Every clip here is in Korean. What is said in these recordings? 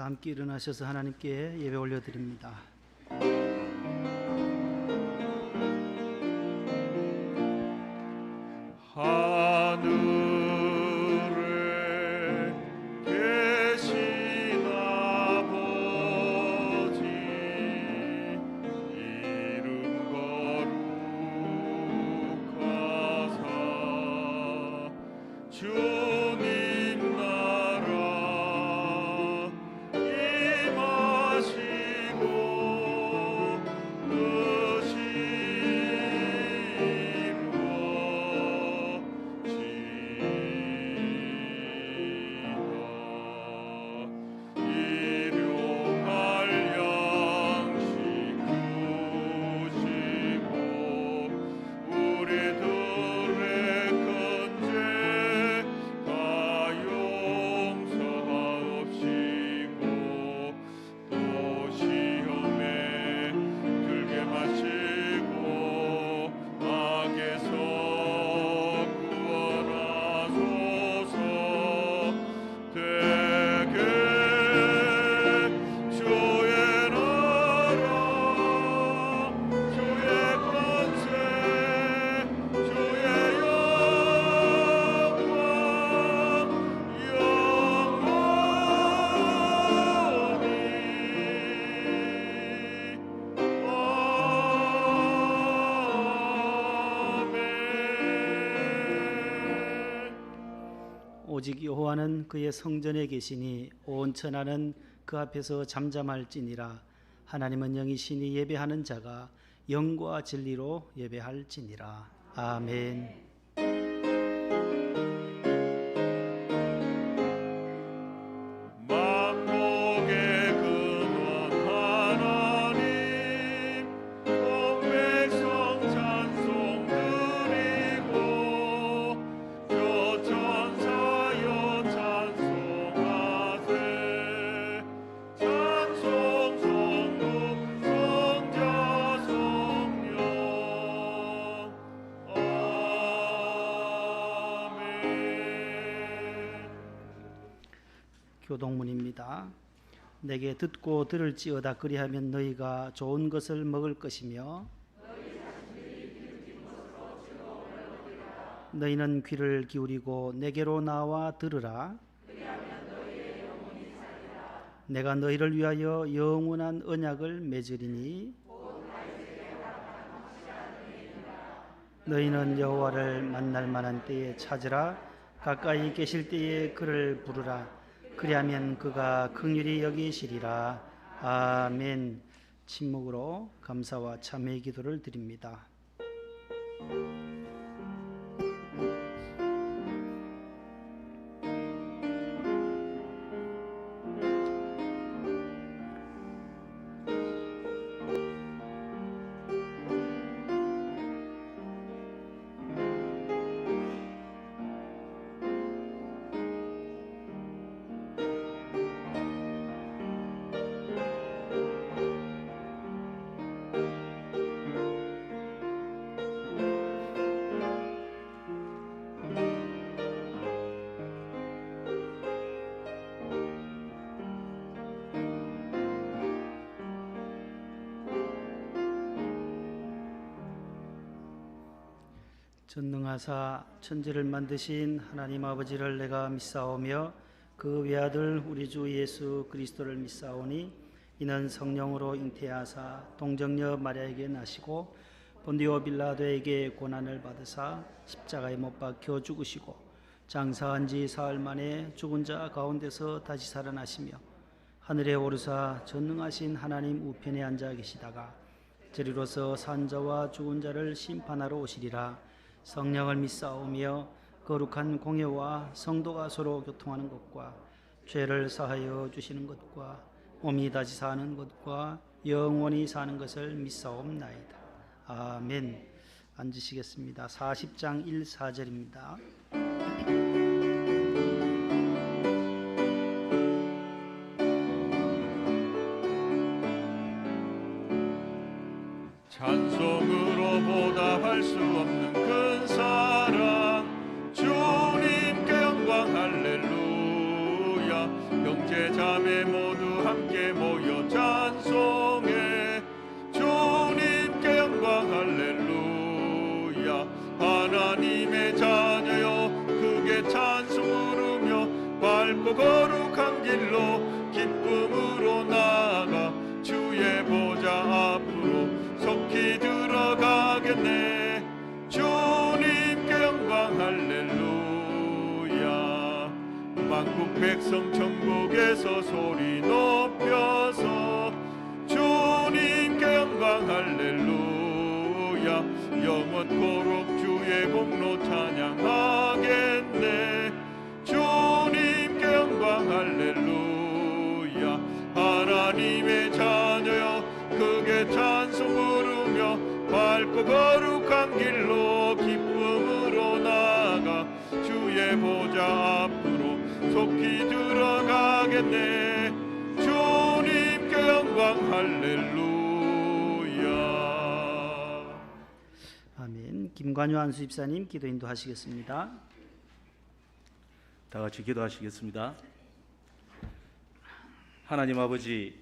다 함께 일어나셔서 하나님께 예배 올려드립니다. 하늘에 계신 아버지 이름 거룩하사 주님 나라 임하시고 뜻이 오직 여호와는 그의 성전에 계시니 온 천하는 그 앞에서 잠잠할지니라. 하나님은 영이시니 예배하는 자가 영과 진리로 예배할지니라. 아멘. 교동문입니다. 내게 듣고 들을지어다 그리하면 너희가 좋은 것을 먹을 것이며 너희는 귀를 기울이고 내게로 나와 들으라. 내가 너희를 위하여 영원한 언약을 맺으리니 너희는 여호와를 만날 만한 때에 찾으라. 가까이 계실 때에 그를 부르라. 그리하면 그가 긍휼히 여기시리라. 아멘. 침묵으로 감사와 참회의 기도를 드립니다. 전능하사 천지를 만드신 하나님 아버지를 내가 믿사오며 그 외아들 우리 주 예수 그리스도를 믿사오니 이는 성령으로 잉태하사 동정녀 마리아에게 나시고 본디오 빌라도에게 고난을 받으사 십자가에 못 박혀 죽으시고 장사한 지 사흘 만에 죽은 자 가운데서 다시 살아나시며 하늘에 오르사 전능하신 하나님 우편에 앉아 계시다가 저리로서 산자와 죽은 자를 심판하러 오시리라. 성령을 믿사오며 거룩한 공예와 성도가 서로 교통하는 것과 죄를 사하여 주시는 것과 몸이 다시 사는 것과 영원히 사는 것을 믿사옵나이다. 아멘. 앉으시겠습니다. 40장 1, 4절입니다. 찬송으로 보답할 수 없는 큰 사랑 주님께 영광 할렐루야. 형제 자매 모두 함께 모여 찬송해. 주님께 영광 할렐루야. 하나님의 자녀여 크게 찬송 부르며 밝고 거룩한 길로 기쁨으로 나아가 주의 보좌 앞으로 속히 들어가겠네. 주님께 영광 할렐루야. 만국 백성 천국에서 소리 높여서 주님께 영광 할렐루야. 영원토록 주의 공로 찬양하겠네. 주님께 영광 할렐루야. 하나님의 자녀여 크게 찬송 부르며 밝고 거룩한 길로 기쁨으로 나아가 주의 보좌 앞으로 속히 들어가겠네. 주님께 영광 할렐루야. 아멘. 김관효 안수 집사님 기도 인도하시겠습니다. 다 같이 기도하시겠습니다. 하나님 아버지,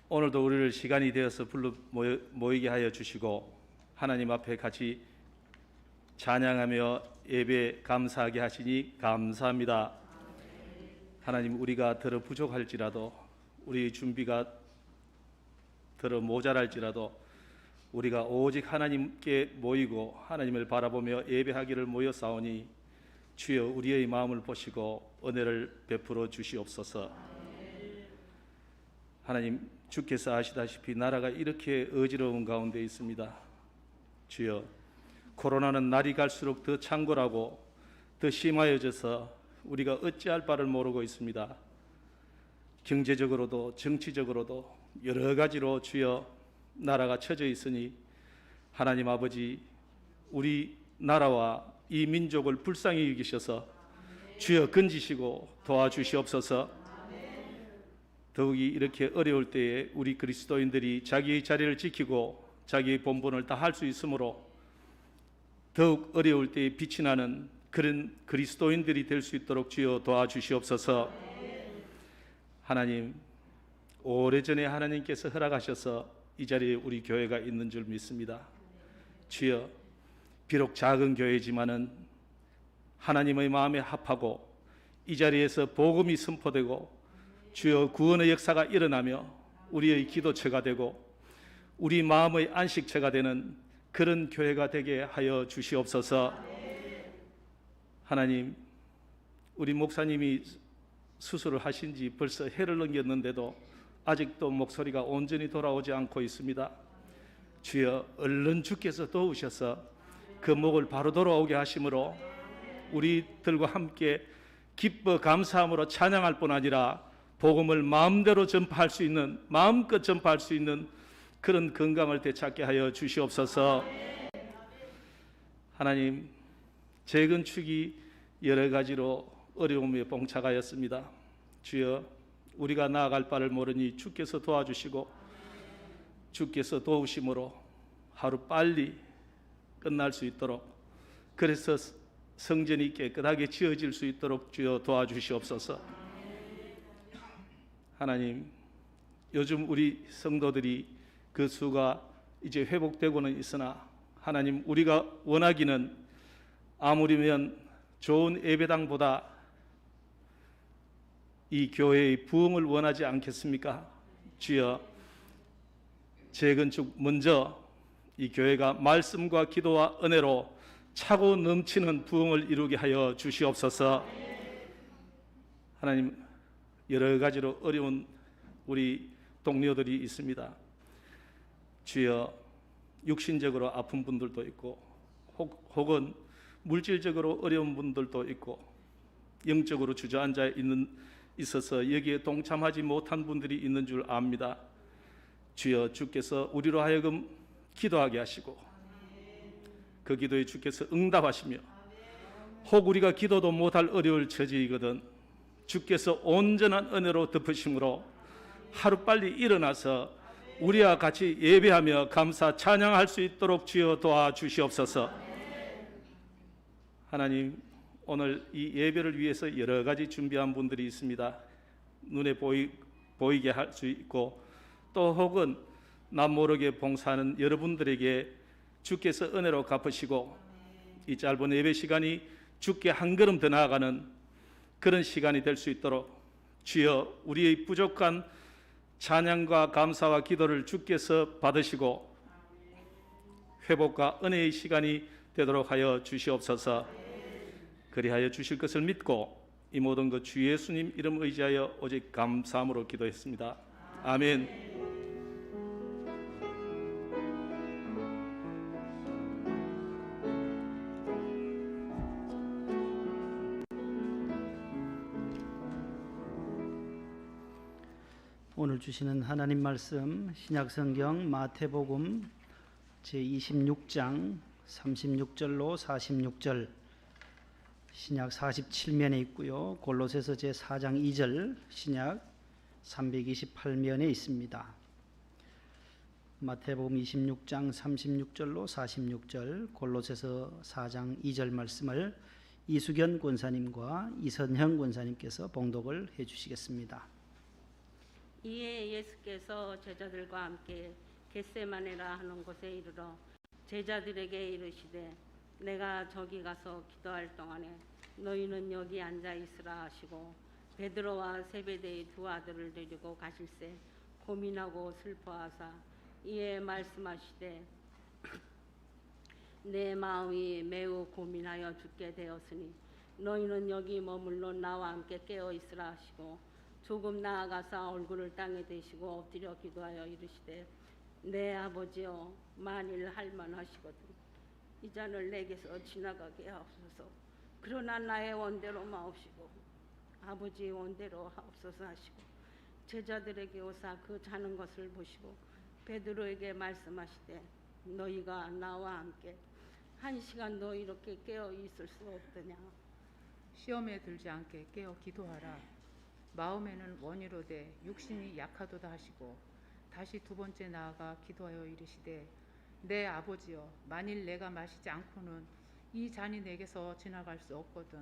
오늘도 우리를 시간이 되어서 불러 모이게 하여 주시고 하나님 앞에 같이 찬양하며 예배 감사하게 하시니 감사합니다. 하나님, 우리가 더러 부족할지라도, 우리 준비가 더러 모자랄지라도 우리가 오직 하나님께 모이고 하나님을 바라보며 예배하기를 모여 싸우니 주여 우리의 마음을 보시고 은혜를 베풀어 주시옵소서. 하나님, 주께서 아시다시피 나라가 이렇게 어지러운 가운데 있습니다. 주여, 코로나는 날이 갈수록 더 창궐하고 더 심하여져서 우리가 어찌할 바를 모르고 있습니다. 경제적으로도 정치적으로도 여러 가지로 주여 나라가 처져 있으니 하나님 아버지, 우리 나라와 이 민족을 불쌍히 여기셔서 주여 건지시고 도와주시옵소서. 더욱이 이렇게 어려울 때에 우리 그리스도인들이 자기의 자리를 지키고 자기의 본분을 다할 수 있으므로 더욱 어려울 때에 빛이 나는 그런 그리스도인들이 될 수 있도록 주여 도와주시옵소서. 하나님, 오래전에 하나님께서 허락하셔서 이 자리에 우리 교회가 있는 줄 믿습니다. 주여, 비록 작은 교회지만은 하나님의 마음에 합하고 이 자리에서 복음이 선포되고 주여 구원의 역사가 일어나며 우리의 기도처가 되고 우리 마음의 안식처가 되는 그런 교회가 되게 하여 주시옵소서. 하나님, 우리 목사님이 수술을 하신 지 벌써 해를 넘겼는데도 아직도 목소리가 온전히 돌아오지 않고 있습니다. 주여, 얼른 주께서 도우셔서 그 목을 바로 돌아오게 하심으로 우리들과 함께 기뻐 감사함으로 찬양할 뿐 아니라 복음을 마음대로 전파할 수 있는, 마음껏 전파할 수 있는 그런 건강을 되찾게 하여 주시옵소서. 하나님, 재건축이 여러 가지로 어려움에 봉착하였습니다. 주여, 우리가 나아갈 바를 모르니 주께서 도와주시고 주께서 도우심으로 하루 빨리 끝날 수 있도록, 그래서 성전이 깨끗하게 지어질 수 있도록 주여 도와주시옵소서. 하나님, 요즘 우리 성도들이 그 수가 이제 회복되고는 있으나 하나님, 우리가 원하기는 아무리면 좋은 예배당보다 이 교회의 부흥을 원하지 않겠습니까? 주여, 재건축 먼저 이 교회가 말씀과 기도와 은혜로 차고 넘치는 부흥을 이루게 하여 주시옵소서. 하나님, 여러 가지로 어려운 우리 동료들이 있습니다. 주여, 육신적으로 아픈 분들도 있고 혹은 물질적으로 어려운 분들도 있고 영적으로 주저앉아 있어서 여기에 동참하지 못한 분들이 있는 줄 압니다. 주여, 주께서 우리로 하여금 기도하게 하시고 그 기도에 주께서 응답하시며 혹 우리가 기도도 못할 어려울 처지이거든 주께서 온전한 은혜로 덮으심으로 하루빨리 일어나서 우리와 같이 예배하며 감사 찬양할 수 있도록 주여 도와주시옵소서. 하나님, 오늘 이 예배를 위해서 여러 가지 준비한 분들이 있습니다. 눈에 보이게 할 수 있고, 또 혹은 남 모르게 봉사하는 여러분들에게 주께서 은혜로 갚으시고 이 짧은 예배 시간이 주께 한 걸음 더 나아가는 그런 시간이 될 수 있도록 주여 우리의 부족한 찬양과 감사와 기도를 주께서 받으시고 회복과 은혜의 시간이 되도록 하여 주시옵소서. 그리하여 주실 것을 믿고 이 모든 것 주 예수님 이름 의지하여 오직 감사함으로 기도했습니다. 아멘. 오늘 주시는 하나님 말씀 신약성경 마태복음 제26장 36절로 46절, 신약 47면에 있고요. 골로새서 제4장 2절, 신약 328면에 있습니다. 마태복음 26장 36절로 46절, 골로새서 4장 2절 말씀을 이수견 권사님과 이선형 권사님께서 봉독을 해 주시겠습니다. 이에 예수께서 제자들과 함께 겟세마네라 하는 곳에 이르러 제자들에게 이르시되 내가 저기 가서 기도할 동안에 너희는 여기 앉아 있으라 하시고 베드로와 세베대의 두 아들을 데리고 가실새 고민하고 슬퍼하사 이에 말씀하시되 내 마음이 매우 고민하여 죽게 되었으니 너희는 여기 머물러 나와 함께 깨어 있으라 하시고 조금 나아가사 얼굴을 땅에 대시고 엎드려 기도하여 이르시되 내 아버지여 만일 할만하시거든 이 잔을 내게서 지나가게 하옵소서. 그러나 나의 원대로 마옵시고 아버지의 원대로 하옵소서 하시고 제자들에게 오사 그 자는 것을 보시고 베드로에게 말씀하시되 너희가 나와 함께 1시간도 이렇게 깨어 있을 수 없더냐. 시험에 들지 않게 깨어 기도하라. 마음에는 원이로되 육신이 약하도다 하시고 다시 두 번째 나아가 기도하여 이르시되 내 아버지여 만일 내가 마시지 않고는 이 잔이 내게서 지나갈 수 없거든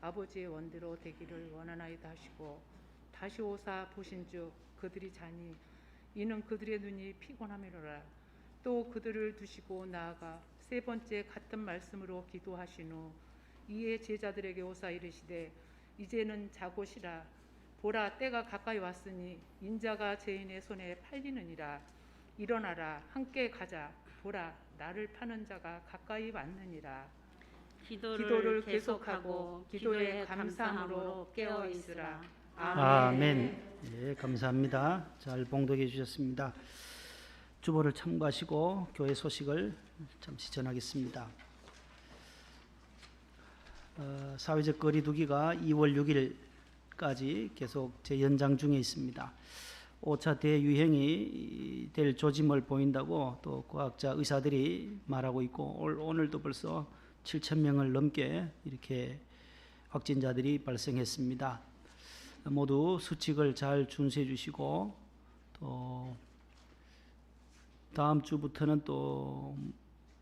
아버지의 원대로 되기를 원하나이다 하시고 다시 오사 보신즉 그들이 자니 이는 그들의 눈이 피곤함이로라. 또 그들을 두시고 나아가 세 번째 같은 말씀으로 기도하신 후 이에 제자들에게 오사 이르시되 이제는 자곳이라. 보라 때가 가까이 왔으니 인자가 죄인의 손에 팔리느니라. 일어나라 함께 가자. 보라 나를 파는 자가 가까이 왔느니라. 기도를 계속하고 기도에 감사함으로 깨어 있으라. 아멘. 예, 감사합니다. 잘 봉독해 주셨습니다. 주보를 참고하시고 교회 소식을 잠시 전하겠습니다. 사회적 거리두기가 2월 6일까지 계속 재연장 중에 있습니다. 5차 대유행이 될 조짐을 보인다고 또 과학자 의사들이 말하고 있고 오늘도 벌써 7,000명을 넘게 이렇게 확진자들이 발생했습니다. 모두 수칙을 잘 준수해 주시고 또 다음 주부터는 또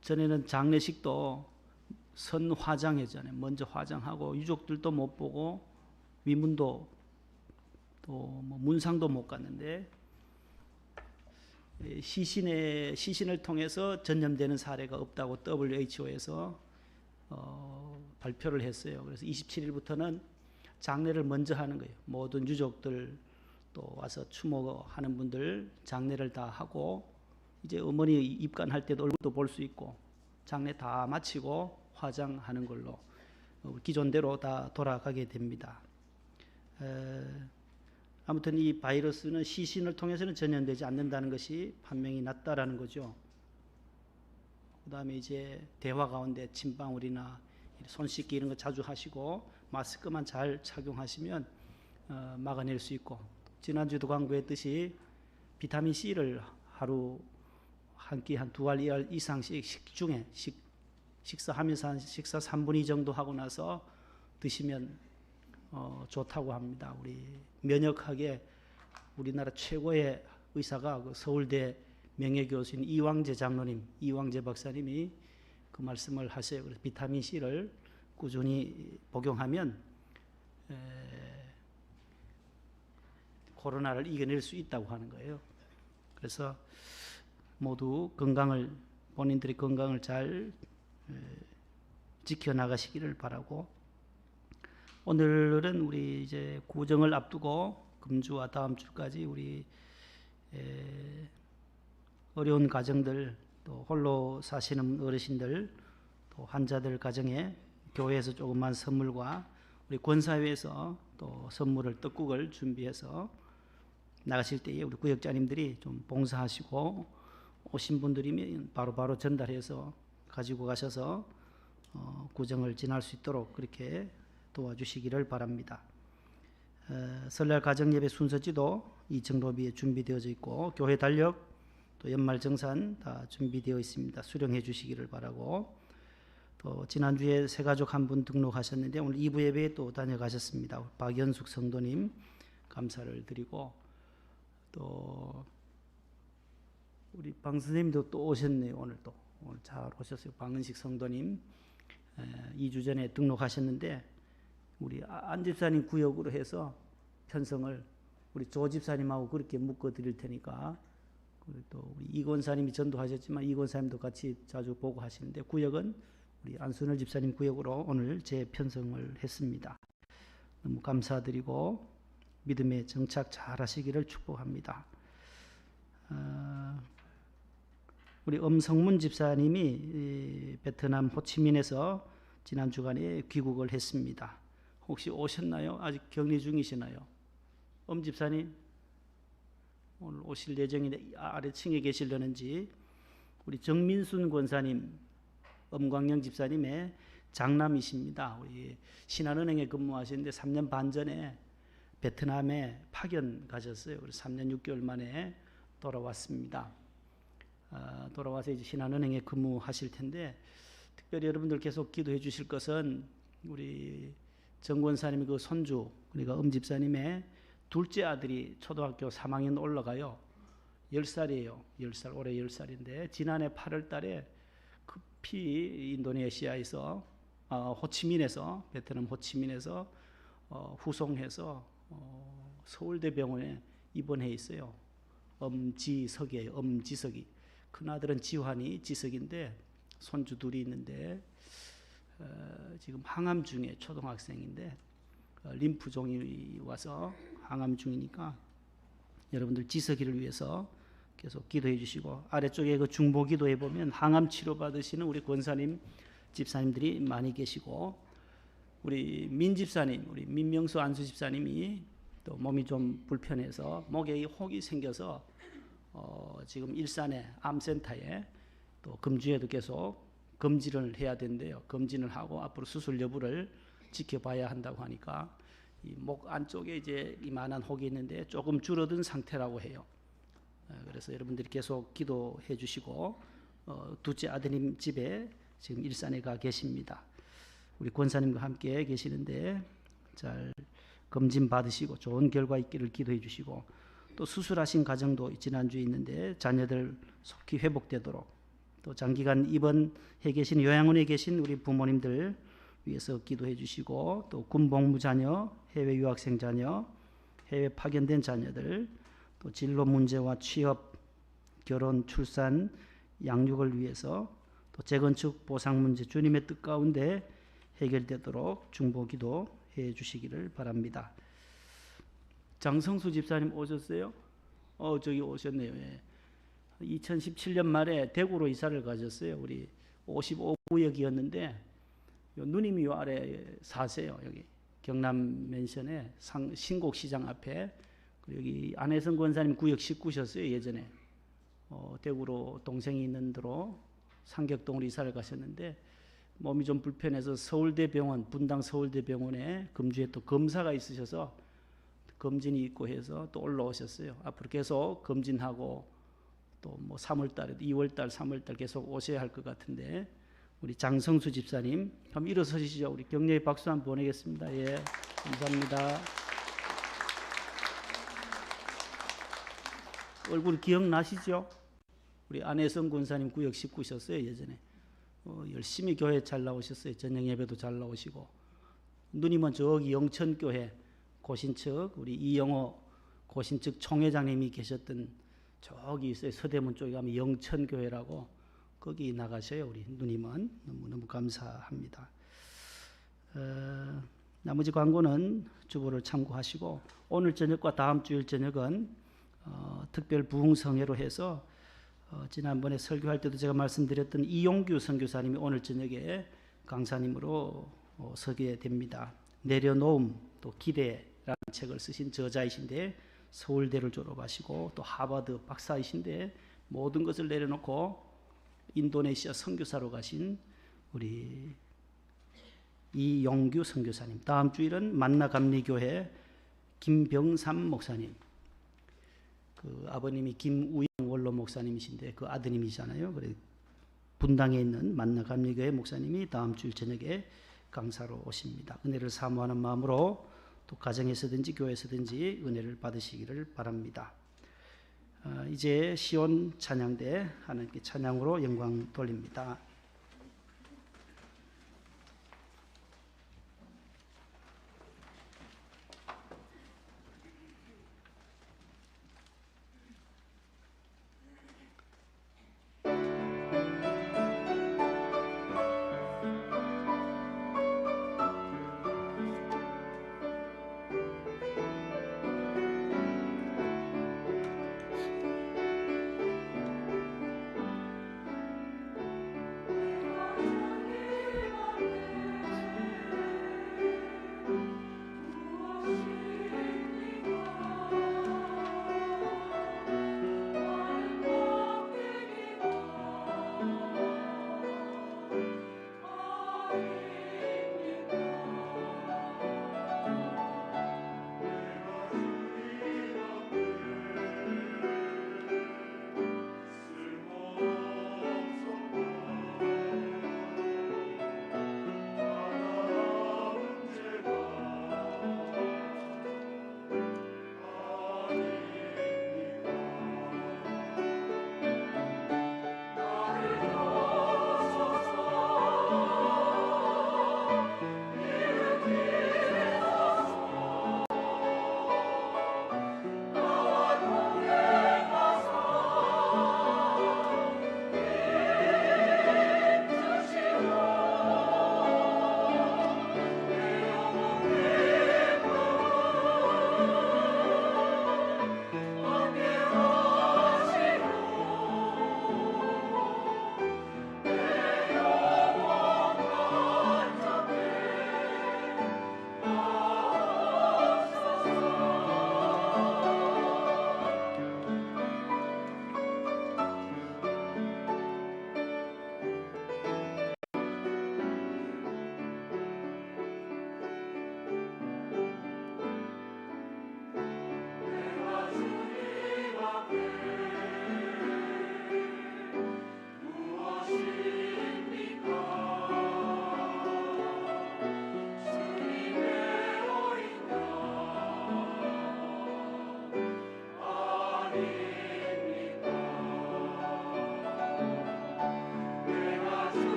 전에는 장례식도 선화장회잖아요. 먼저 화장하고 유족들도 못 보고 위문도 또 뭐 문상도 못 갔는데 시신을 통해서 전염되는 사례가 없다고 WHO에서 발표를 했어요. 그래서 27일부터는 장례를 먼저 하는 거예요. 모든 유족들 또 와서 추모하는 분들 장례를 다 하고 이제 어머니 입관할 때도 얼굴도 볼 수 있고 장례 다 마치고 화장하는 걸로 기존대로 다 돌아가게 됩니다. 아무튼 이 바이러스는 시신을 통해서는 전염되지 않는다는 것이 판명이 났다라는 거죠. 그 다음에 이제 대화 가운데 침방울이나 손 씻기 이런 거 자주 하시고 마스크만 잘 착용하시면 막아낼 수 있고 지난주도 광고했듯이 비타민 C를 하루 한 끼 한 2알 이상씩 식중에 식사하면서 식사 3분 2 정도 하고 나서 드시면 좋다고 합니다. 우리 면역학에 우리나라 최고의 의사가 그 서울대 명예교수인 이왕재 장로님, 이왕재 박사님이 그 말씀을 하세요. 그래서 비타민 C를 꾸준히 복용하면 코로나를 이겨낼 수 있다고 하는 거예요. 그래서 모두 본인들의 건강을 잘 지켜나가시기를 바라고, 오늘은 우리 이제 구정을 앞두고 금주와 다음 주까지 우리 어려운 가정들, 또 홀로 사시는 어르신들, 또 환자들 가정에 교회에서 조그만 선물과 우리 권사회에서 또 선물을, 떡국을 준비해서 나가실 때에 우리 구역장님들이 좀 봉사하시고, 오신 분들이면 바로바로 전달해서 가지고 가셔서 구정을 지날 수 있도록 그렇게 도와주시기를 바랍니다. 설날 가정예배 순서지도 이청로비에 준비되어져 있고, 교회 달력, 또 연말정산 다 준비되어 있습니다. 수령해 주시기를 바라고, 또 지난주에 새가족 한 분 등록하셨는데 오늘 2부 예배에 또 다녀가셨습니다. 박연숙 성도님 감사를 드리고, 또 우리 방 선생님도 또 오셨네요. 오늘 잘 오셨어요. 방은식 성도님 2주 전에 등록하셨는데, 우리 안 집사님 구역으로 해서 편성을 우리 조 집사님하고 그렇게 묶어 드릴 테니까, 그리고 또 우리 이 권사님이 전도하셨지만 이 권사님도 같이 자주 보고 하시는데, 구역은 우리 안순월 집사님 구역으로 오늘 재편성을 했습니다. 너무 감사드리고 믿음의 정착 잘 하시기를 축복합니다. 우리 엄성문 집사님이 베트남 호치민에서 지난 주간에 귀국을 했습니다. 혹시 오셨나요? 아직 격리 중이시나요? 집사님 오늘 오실 예정인데 아래층에 계시려는지, 우리 정민순 권사님, 엄광영 집사님의 장남이십니다. 우리 신한은행에 근무하시는데 3년 반 전에 베트남에 파견 가셨어요. 그래서 3년 6개월 만에 돌아왔습니다. 돌아와서 이제 신한은행에 근무하실 텐데, 특별히 여러분들 계속 기도해 주실 것은 우리 정 권사님의 그 손주, 그러니까 집사님의 둘째 아들이 초등학교 3학년 올라가요. 10살이에요. 10살, 올해 10살인데 지난해 8월 달에 급히 인도네시아에서 호치민에서, 베트남 호치민에서 후송해서 서울대병원에 입원해 있어요. 엄지석이에요. 엄지석이. 큰아들은 지환이 지석인데 손주 둘이 있는데 지금 항암 중에 초등학생인데 림프종이 와서 항암 중이니까 여러분들 지석이를 위해서 계속 기도해 주시고, 아래쪽에 그 중보기도에 보면 항암 치료 받으시는 우리 권사님 집사님들이 많이 계시고, 우리 민 집사님, 우리 민명수 안수 집사님이 또 몸이 좀 불편해서 목에 혹이 생겨서 지금 일산의 암센터에, 또 금주에도 계속 검진을 해야 된대요. 검진을 하고 앞으로 수술 여부를 지켜봐야 한다고 하니까, 이 목 안쪽에 이제 이만한 혹이 있는데 조금 줄어든 상태라고 해요. 그래서 여러분들이 계속 기도해 주시고, 둘째 아드님 집에 지금 일산에 가 계십니다. 우리 권사님과 함께 계시는데 잘 검진 받으시고 좋은 결과 있기를 기도해 주시고, 또 수술하신 가정도 지난주에 있는데 자녀들 속히 회복되도록, 또 장기간 입원해 계신 요양원에 계신 우리 부모님들 위해서 기도해 주시고, 또 군복무 자녀, 해외 유학생 자녀, 해외 파견된 자녀들, 또 진로 문제와 취업, 결혼, 출산, 양육을 위해서, 또 재건축 보상 문제 주님의 뜻 가운데 해결되도록 중보기도 해 주시기를 바랍니다. 장성수 집사님 오셨어요? 저기 오셨네요. 예. 2017년 말에 대구로 이사를 가셨어요. 우리 55구역이었는데 누님이 요 아래 사세요. 여기 경남 맨션에 신곡시장 앞에. 여기 안혜성 권사님 구역 19셨어요. 예전에 대구로 동생이 있는 데로 상격동으로 이사를 가셨는데 몸이 좀 불편해서 서울대병원, 분당 서울대병원에 금주에 또 검사가 있으셔서 검진이 있고 해서 또 올라오셨어요. 앞으로 계속 검진하고 또 뭐 3월달에 2월달, 3월달 계속 오셔야 할 것 같은데, 우리 장성수 집사님 한번 일어서시죠. 우리 격려의 박수 한번 보내겠습니다. 예, 감사합니다. 얼굴 기억나시죠? 우리 안혜성 권사님 구역 19셨어요. 예전에 열심히 교회 잘 나오셨어요. 저녁 예배도 잘 나오시고, 누님은 저기 영천교회 고신척 우리 이영호 고신측 총회장님이 계셨던 저기 있어요. 서대문 쪽에 가면 영천교회라고 거기 나가셔요. 우리 누님은 너무너무 감사합니다. 나머지 광고는 주보를 참고하시고 오늘 저녁과 다음 주일 저녁은 특별 부흥성회로 해서 지난번에 설교할 때도 제가 말씀드렸던 이용규 선교사님이 오늘 저녁에 강사님으로 서게 됩니다. 내려놓음 또 기대라는 책을 쓰신 저자이신데 서울대를 졸업하시고 또 하버드 박사이신데 모든 것을 내려놓고 인도네시아 선교사로 가신 우리 이용규 선교사님. 다음 주일은 만나감리교회 김병삼 목사님. 그 아버님이 김우영 원로 목사님이신데 그 아드님이잖아요. 그래 분당에 있는 만나감리교회 목사님이 다음 주일 저녁에 강사로 오십니다. 은혜를 사모하는 마음으로 또 가정에서든지 교회에서든지 은혜를 받으시기를 바랍니다. 이제 시온 찬양대 하나님께 찬양으로 영광 돌립니다.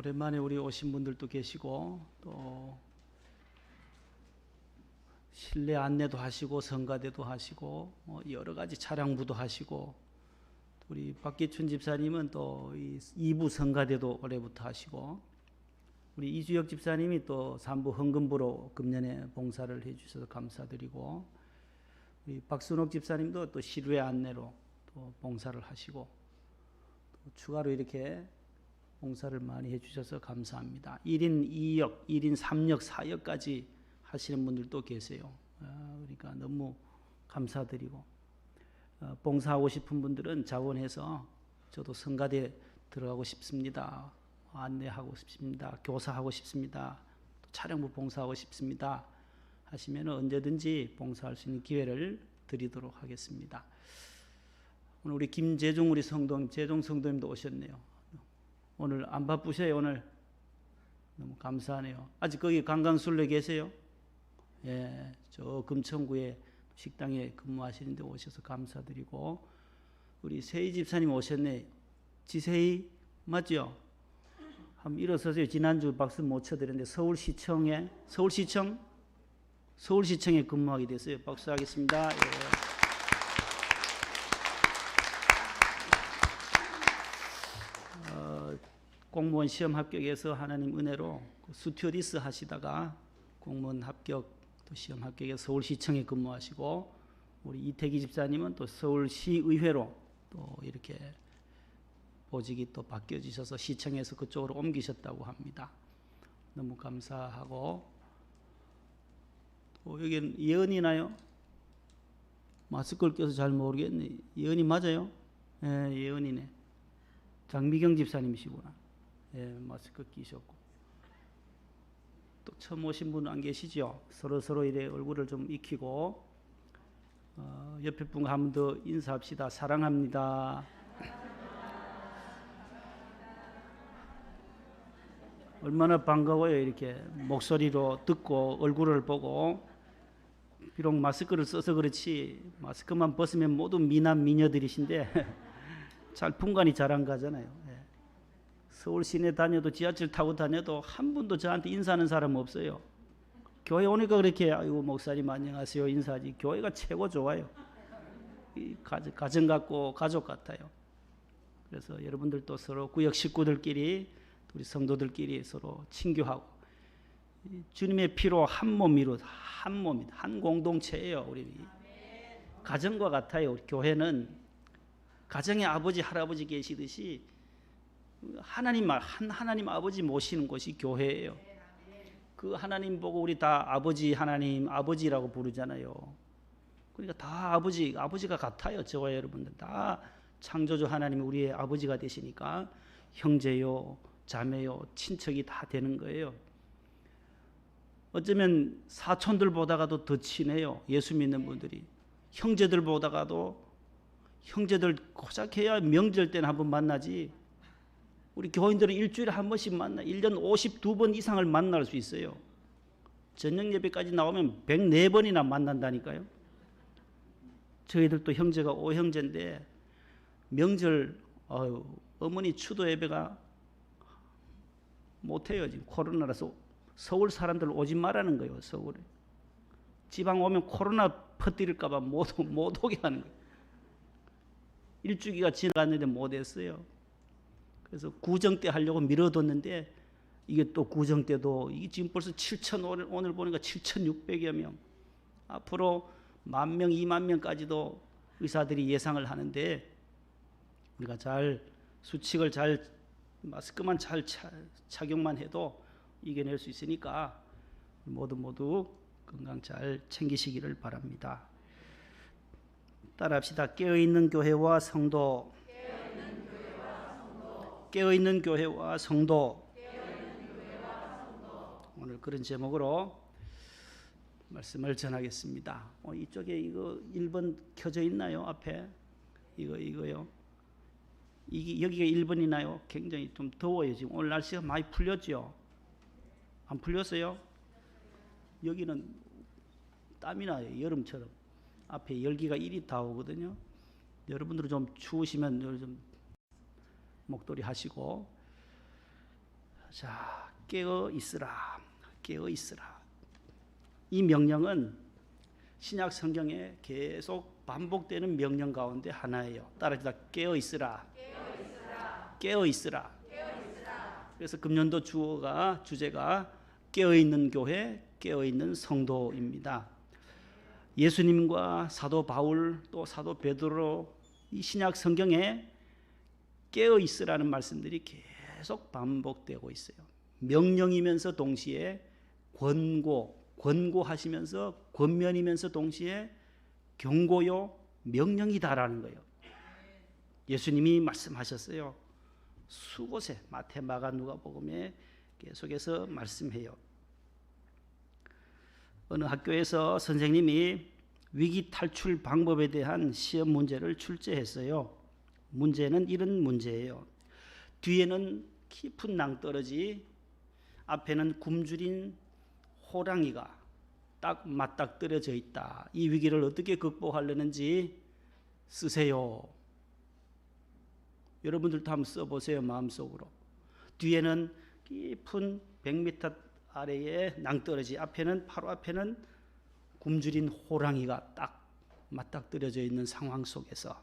오랜만에 우리 오신 분들도 계시고 또 실내 안내도 하시고 성가대도 하시고 여러 가지 차량부도 하시고, 우리 박기춘 집사님은 또 2부 성가대도 올해부터 하시고, 우리 이주혁 집사님이 또 3부 헌금부로 금년에 봉사를 해주셔서 감사드리고, 우리 박순옥 집사님도 또 실외 안내로 또 봉사를 하시고, 또 추가로 이렇게 봉사를 많이 해주셔서 감사합니다. 1인 2역, 1인 3역, 4역까지 하시는 분들도 계세요. 그러니까 너무 감사드리고, 봉사하고 싶은 분들은 자원해서 저도 성가대 들어가고 싶습니다, 안내하고 싶습니다, 교사하고 싶습니다, 또 차량부 봉사하고 싶습니다 하시면 언제든지 봉사할 수 있는 기회를 드리도록 하겠습니다. 오늘 우리 김재중 우리 성도님, 재중 성도님도 오셨네요. 오늘 안 바쁘셔요? 오늘 너무 감사하네요. 아직 거기 관광술래 계세요? 예, 저 금천구에 식당에 근무하시는데 오셔서 감사드리고, 우리 세희 집사님 오셨네. 지세희 맞죠? 한번 일어서세요. 지난주 박수 못 쳐드렸는데 서울시청에 근무하게 됐어요. 박수하겠습니다. 예. 공무원 시험 합격해서 하나님 은혜로 스튜어디스 하시다가 공무원 합격, 또 시험 합격해서 서울시청에 근무하시고, 우리 이태기 집사님은 또 서울시의회로 또 이렇게 보직이 또 바뀌어지셔서 시청에서 그쪽으로 옮기셨다고 합니다. 너무 감사하고, 또 여기는 예언이나요? 마스크를 껴서 잘 모르겠네. 예언이 맞아요? 예, 예언이네. 장미경 집사님이시구나. 예, 마스크 끼셨고. 또 처음 오신 분 안 계시죠? 서로 이래 얼굴을 좀 익히고, 옆에 분과 한 번 더 인사합시다. 사랑합니다. 얼마나 반가워요. 이렇게 목소리로 듣고 얼굴을 보고. 비록 마스크를 써서 그렇지 마스크만 벗으면 모두 미남 미녀들이신데 잘 분간이 잘 안 가잖아요. 예. 서울 시내 다녀도 지하철 타고 다녀도 한 분도 저한테 인사하는 사람 없어요. 교회 오니까 그렇게 아이고 목사님 안녕하세요 인사하지. 교회가 최고 좋아요. 가정 같고 가족 같아요. 그래서 여러분들도 서로 구역 식구들끼리, 우리 성도들끼리 서로 친교하고, 주님의 피로 한 몸이로 한 몸이다. 한 공동체예요. 우리 가정과 같아요. 우리 교회는 가정에 아버지 할아버지 계시듯이 하나님 아버지 모시는 곳이 교회예요. 그 하나님 보고 우리 다 아버지 하나님 아버지라고 부르잖아요. 그러니까 다 아버지가 같아요. 저와 여러분들 다 창조주 하나님이 우리의 아버지가 되시니까 형제요 자매요 친척이 다 되는 거예요. 어쩌면 사촌들보다가도 더 친해요. 예수 믿는 분들이. 형제들보다가도, 형제들 고작 해야 명절 때는 한번 만나지, 우리 교인들은 일주일에 한 번씩 만나 1년 52번 이상을 만날 수 있어요. 저녁 예배까지 나오면 104번이나 만난다니까요. 저희들도 형제가 5형제인데 명절 어머니 추도 예배가 못해요. 지금 코로나라서 서울 사람들 오지 말라는 거예요. 서울에. 지방 오면 코로나 퍼뜨릴까 봐 못 오게 하는 거예요. 일주기가 지나갔는데 못했어요. 그래서 구정 때 하려고 미뤄뒀는데 이게 또 구정 때도 이게 지금 벌써 7,000, 오늘 보니까 7,600여 명. 앞으로 10,000명, 20,000명까지도 의사들이 예상을 하는데, 우리가 잘 수칙을 잘 마스크만 잘 착용만 해도 이겨낼 수 있으니까 모두 건강 잘 챙기시기를 바랍니다. 따라합시다. 깨어있는 교회와 성도. 깨어있는 교회와 성도. 오늘 그런 제목으로 말씀을 전하겠습니다. 이쪽에 이거 1번 켜져 있나요? 앞에 이거요. 여기가 1번이나요? 굉장히 좀 더워요. 지금 오늘 날씨가 많이 풀렸죠? 안 풀렸어요? 여기는 땀이 나요. 여름처럼. 앞에 열기가 이리 다 오거든요. 여러분들은 좀 추우시면 좀 목도리 하시고 자, 깨어 있으라, 깨어 있으라. 이 명령은 신약 성경에 계속 반복되는 명령 가운데 하나예요. 따라합시다. 깨어 있으라, 깨어 있으라. 그래서 금년도 주제가 깨어 있는 교회, 깨어 있는 성도입니다. 예수님과 사도 바울 또 사도 베드로 이 신약 성경에 깨어 있으라는 말씀들이 계속 반복되고 있어요. 명령이면서 동시에 권고하시면서 권면이면서 동시에 경고요, 명령이다라는 거예요. 예수님이 말씀하셨어요. 수곳에 마태, 마가, 누가복음에 계속해서 말씀해요. 어느 학교에서 선생님이 위기 탈출 방법에 대한 시험 문제를 출제했어요. 문제는 이런 문제예요. 뒤에는 깊은 낭떠러지, 앞에는 굶주린 호랑이가 딱 맞닥뜨려져 있다. 이 위기를 어떻게 극복하려는지 쓰세요. 여러분들도 한번 써보세요. 마음속으로. 뒤에는 깊은 100m 아래에 낭떠러지, 바로 앞에는 굶주린 호랑이가 딱 맞닥뜨려져 있는 상황 속에서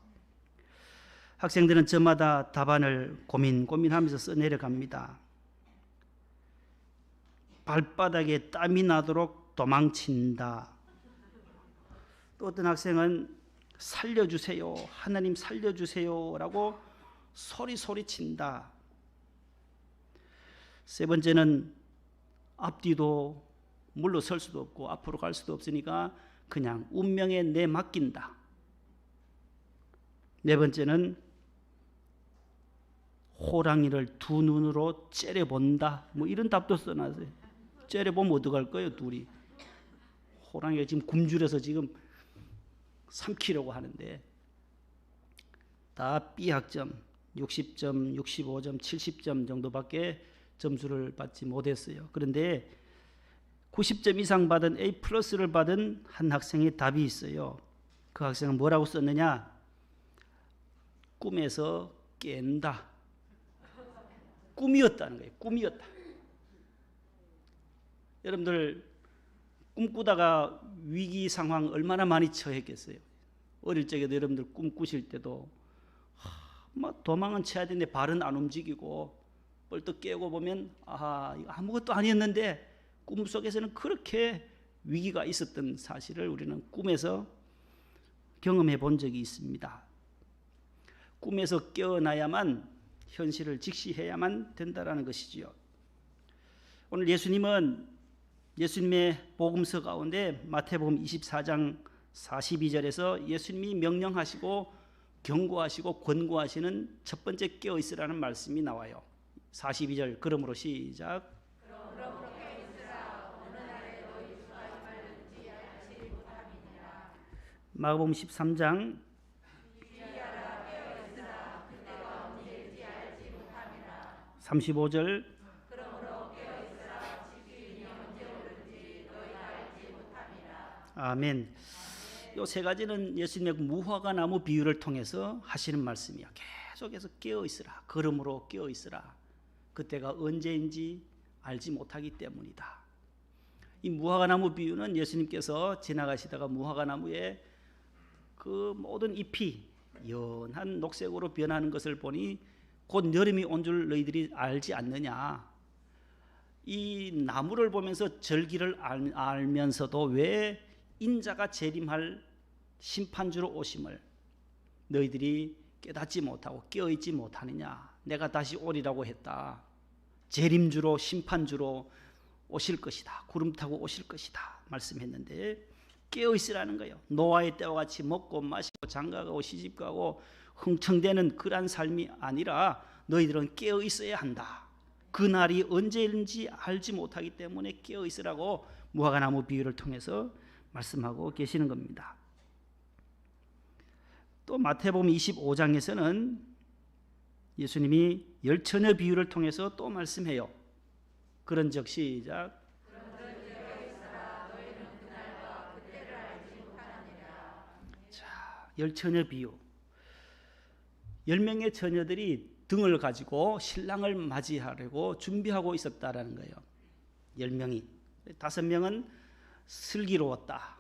학생들은 저마다 답안을 고민하면서 써내려갑니다. 발바닥에 땀이 나도록 도망친다. 또 어떤 학생은 살려주세요, 하나님 살려주세요 라고 소리친다. 세 번째는 앞뒤도 물러설 수도 없고 앞으로 갈 수도 없으니까 그냥 운명에 내맡긴다. 네 번째는 호랑이를 두 눈으로 째려본다. 뭐 이런 답도 써놨어요. 째려보면 어떡할 거예요, 둘이. 호랑이가 지금 굶주려서 지금 삼키려고 하는데 다 B학점, 60점, 65점, 70점 정도밖에 점수를 받지 못했어요. 그런데 90점 이상 받은 A+를 받은 한 학생의 답이 있어요. 그 학생은 뭐라고 썼느냐? 꿈에서 깬다. 꿈이었다는 거예요. 꿈이었다. 여러분들 꿈꾸다가 위기 상황 얼마나 많이 처했겠어요. 어릴 적에도 여러분들 꿈꾸실 때도 막 도망은 쳐야 되는데 발은 안 움직이고 벌떡 깨고 보면 아무것도 아니었는데 꿈속에서는 그렇게 위기가 있었던 사실을 우리는 꿈에서 경험해 본 적이 있습니다. 꿈에서 깨어나야만 현실을 직시해야만 된다라는 것이지요. 오늘 예수님의 복음서 가운데 마태복음 24장 42절에서 예수님이 명령하시고 경고하시고 권고하시는 첫 번째 깨어 있으라는 말씀이 나와요. 42절 그러므로 시작. 마가복음 13장 35절 아멘. 이 세 가지는 예수님의 무화과 나무 비유를 통해서 하시는 말씀이야. 계속해서 깨어 있으라. 걸음으로 깨어 있으라. 그때가 언제인지 알지 못하기 때문이다. 이 무화과 나무 비유는 예수님께서 지나가시다가 무화과 나무에 그 모든 잎이 연한 녹색으로 변하는 것을 보니 곧 여름이 온 줄 너희들이 알지 않느냐. 이 나무를 보면서 절기를 알면서도 왜 인자가 재림할 심판주로 오심을 너희들이 깨닫지 못하고 깨어있지 못하느냐. 내가 다시 오리라고 했다. 재림주로 심판주로 오실 것이다. 구름 타고 오실 것이다 말씀했는데 깨어있으라는 거예요. 노아의 때와 같이 먹고 마시고 장가가고 시집가고 흥청대는 그러한 삶이 아니라 너희들은 깨어있어야 한다. 그날이 언제인지 알지 못하기 때문에 깨어있으라고 무화과나무 비유를 통해서 말씀하고 계시는 겁니다. 또 마태복음 25장에서는 예수님이 열처녀 비유를 통해서 또 말씀해요. 그런즉 시작. 자, 열처녀 비유. 10명의 처녀들이 등을 가지고 신랑을 맞이하려고 준비하고 있었다라는 거예요. 10명이. 5명은 슬기로웠다.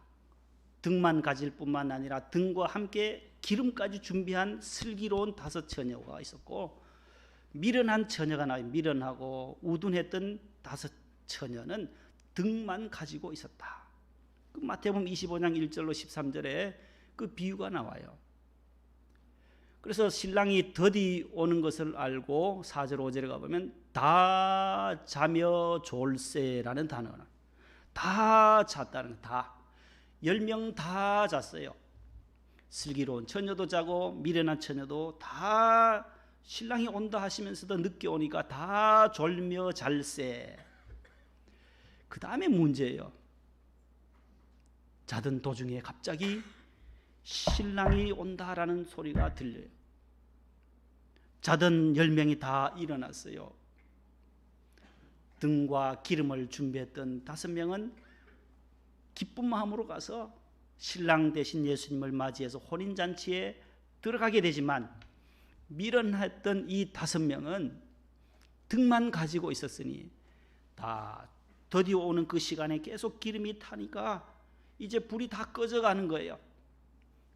등만 가질 뿐만 아니라 등과 함께 기름까지 준비한 슬기로운 5 처녀가 있었고, 미련한 처녀가 나와요. 미련하고 우둔했던 5 처녀는 등만 가지고 있었다. 그 마태복음 25장 1절로 13절에 그 비유가 나와요. 그래서 신랑이 더디 오는 것을 알고 4절 5절에 가보면 다 자며 졸세라는 단어는 다 잤다는 거. 다 10명 다 잤어요. 슬기로운 처녀도 자고 미련한 처녀도 다 신랑이 온다 하시면서도 늦게 오니까 다 졸며 잘세. 그 다음에 문제예요. 자던 도중에 갑자기 신랑이 온다라는 소리가 들려요. 자던 10명이 다 일어났어요. 등과 기름을 준비했던 5명은 기쁜 마음으로 가서 신랑 대신 예수님을 맞이해서 혼인잔치에 들어가게 되지만, 미련했던 이 5명은 등만 가지고 있었으니 다 더디 오는 그 시간에 계속 기름이 타니까 이제 불이 다 꺼져가는 거예요.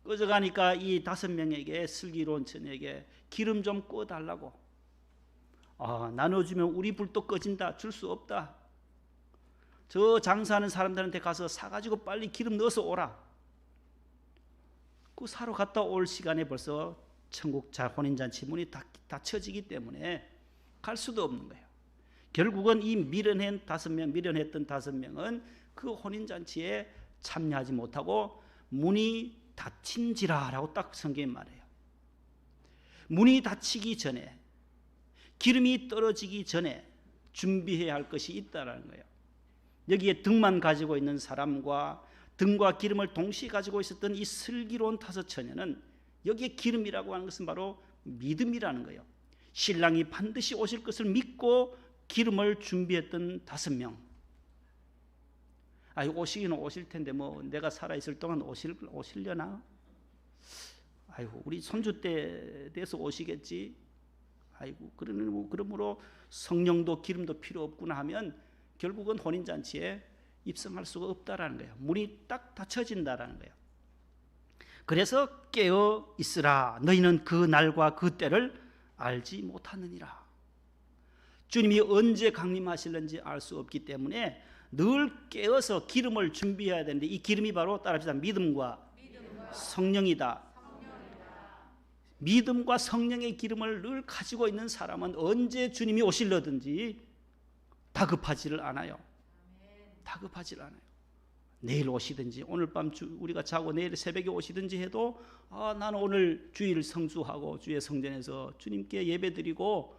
꺼져가니까 이 5명에게, 슬기로운 처녀에게 기름 좀 꺼달라고. 나눠주면 우리 불도 꺼진다. 줄 수 없다. 저 장사하는 사람들한테 가서 사가지고 빨리 기름 넣어서 오라. 그 사러 갔다 올 시간에 벌써 천국 혼인잔치 문이 닫혀지기 때문에 갈 수도 없는 거예요. 결국은 이 미련했던 5명은 그 혼인잔치에 참여하지 못하고 문이 닫힌지라라고 딱 성경이 말해요. 문이 닫히기 전에, 기름이 떨어지기 전에 준비해야 할 것이 있다라는 거예요. 여기에 등만 가지고 있는 사람과 등과 기름을 동시에 가지고 있었던 이 슬기로운 5 처녀는, 여기에 기름이라고 하는 것은 바로 믿음이라는 거예요. 신랑이 반드시 오실 것을 믿고 기름을 준비했던 5명. 오시기는 오실 텐데 뭐 내가 살아있을 동안 오시려나? 우리 손주 때 돼서 오시겠지. 그러므로 성령도 기름도 필요 없구나 하면 결국은 혼인잔치에 입성할 수가 없다라는 거예요. 문이 딱 닫혀진다라는 거예요. 그래서 깨어 있으라. 너희는 그 날과 그 때를 알지 못하느니라. 주님이 언제 강림하실는지 알 수 없기 때문에 늘 깨어서 기름을 준비해야 되는데, 이 기름이 바로 따라합시다. 믿음과 성령이다. 믿음과 성령의 기름을 늘 가지고 있는 사람은 언제 주님이 오실려든지 다급하지를 않아요. 다급하지를 않아요. 내일 오시든지 오늘 밤 우리가 자고 내일 새벽에 오시든지 해도 나는 오늘 주일 성수하고 주의 성전에서 주님께 예배드리고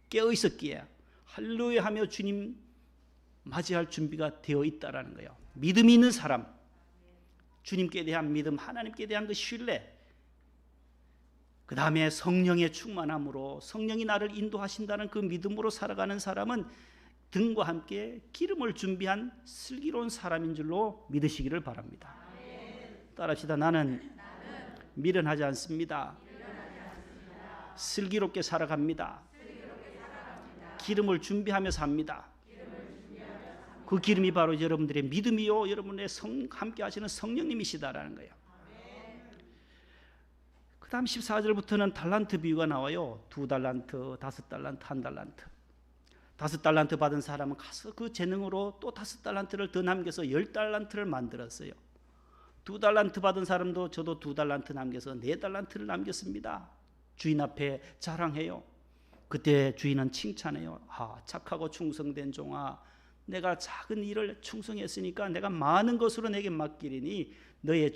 깨어 있었기에 할렐루야 하며 주님 맞이할 준비가 되어 있다라는 거예요. 믿음이 있는 사람, 주님께 대한 믿음, 하나님께 대한 그 신뢰, 그 다음에 성령의 충만함으로 성령이 나를 인도하신다는 그 믿음으로 살아가는 사람은 등과 함께 기름을 준비한 슬기로운 사람인 줄로 믿으시기를 바랍니다. 따라합시다. 나는 미련하지 않습니다. 슬기롭게 살아갑니다. 기름을 준비하며 삽니다. 그 기름이 바로 여러분들의 믿음이요, 여러분의 함께 하시는 성령님이시다라는 거예요. 그 다음 14절부터는 달란트 비유가 나와요. 2달란트, 5달란트, 1달란트. 5달란트 받은 사람은 가서 그 재능으로 또 5달란트를 더 남겨서 10달란트를 만들었어요. 2달란트 받은 사람도 저도 2달란트 남겨서 4달란트를 남겼습니다. 주인 앞에 자랑해요. 그때 주인은 칭찬해요. 착하고 충성된 종아, 내가 작은 일을 충성했으니까 내가 많은 것으로 내게 맡기리니 너의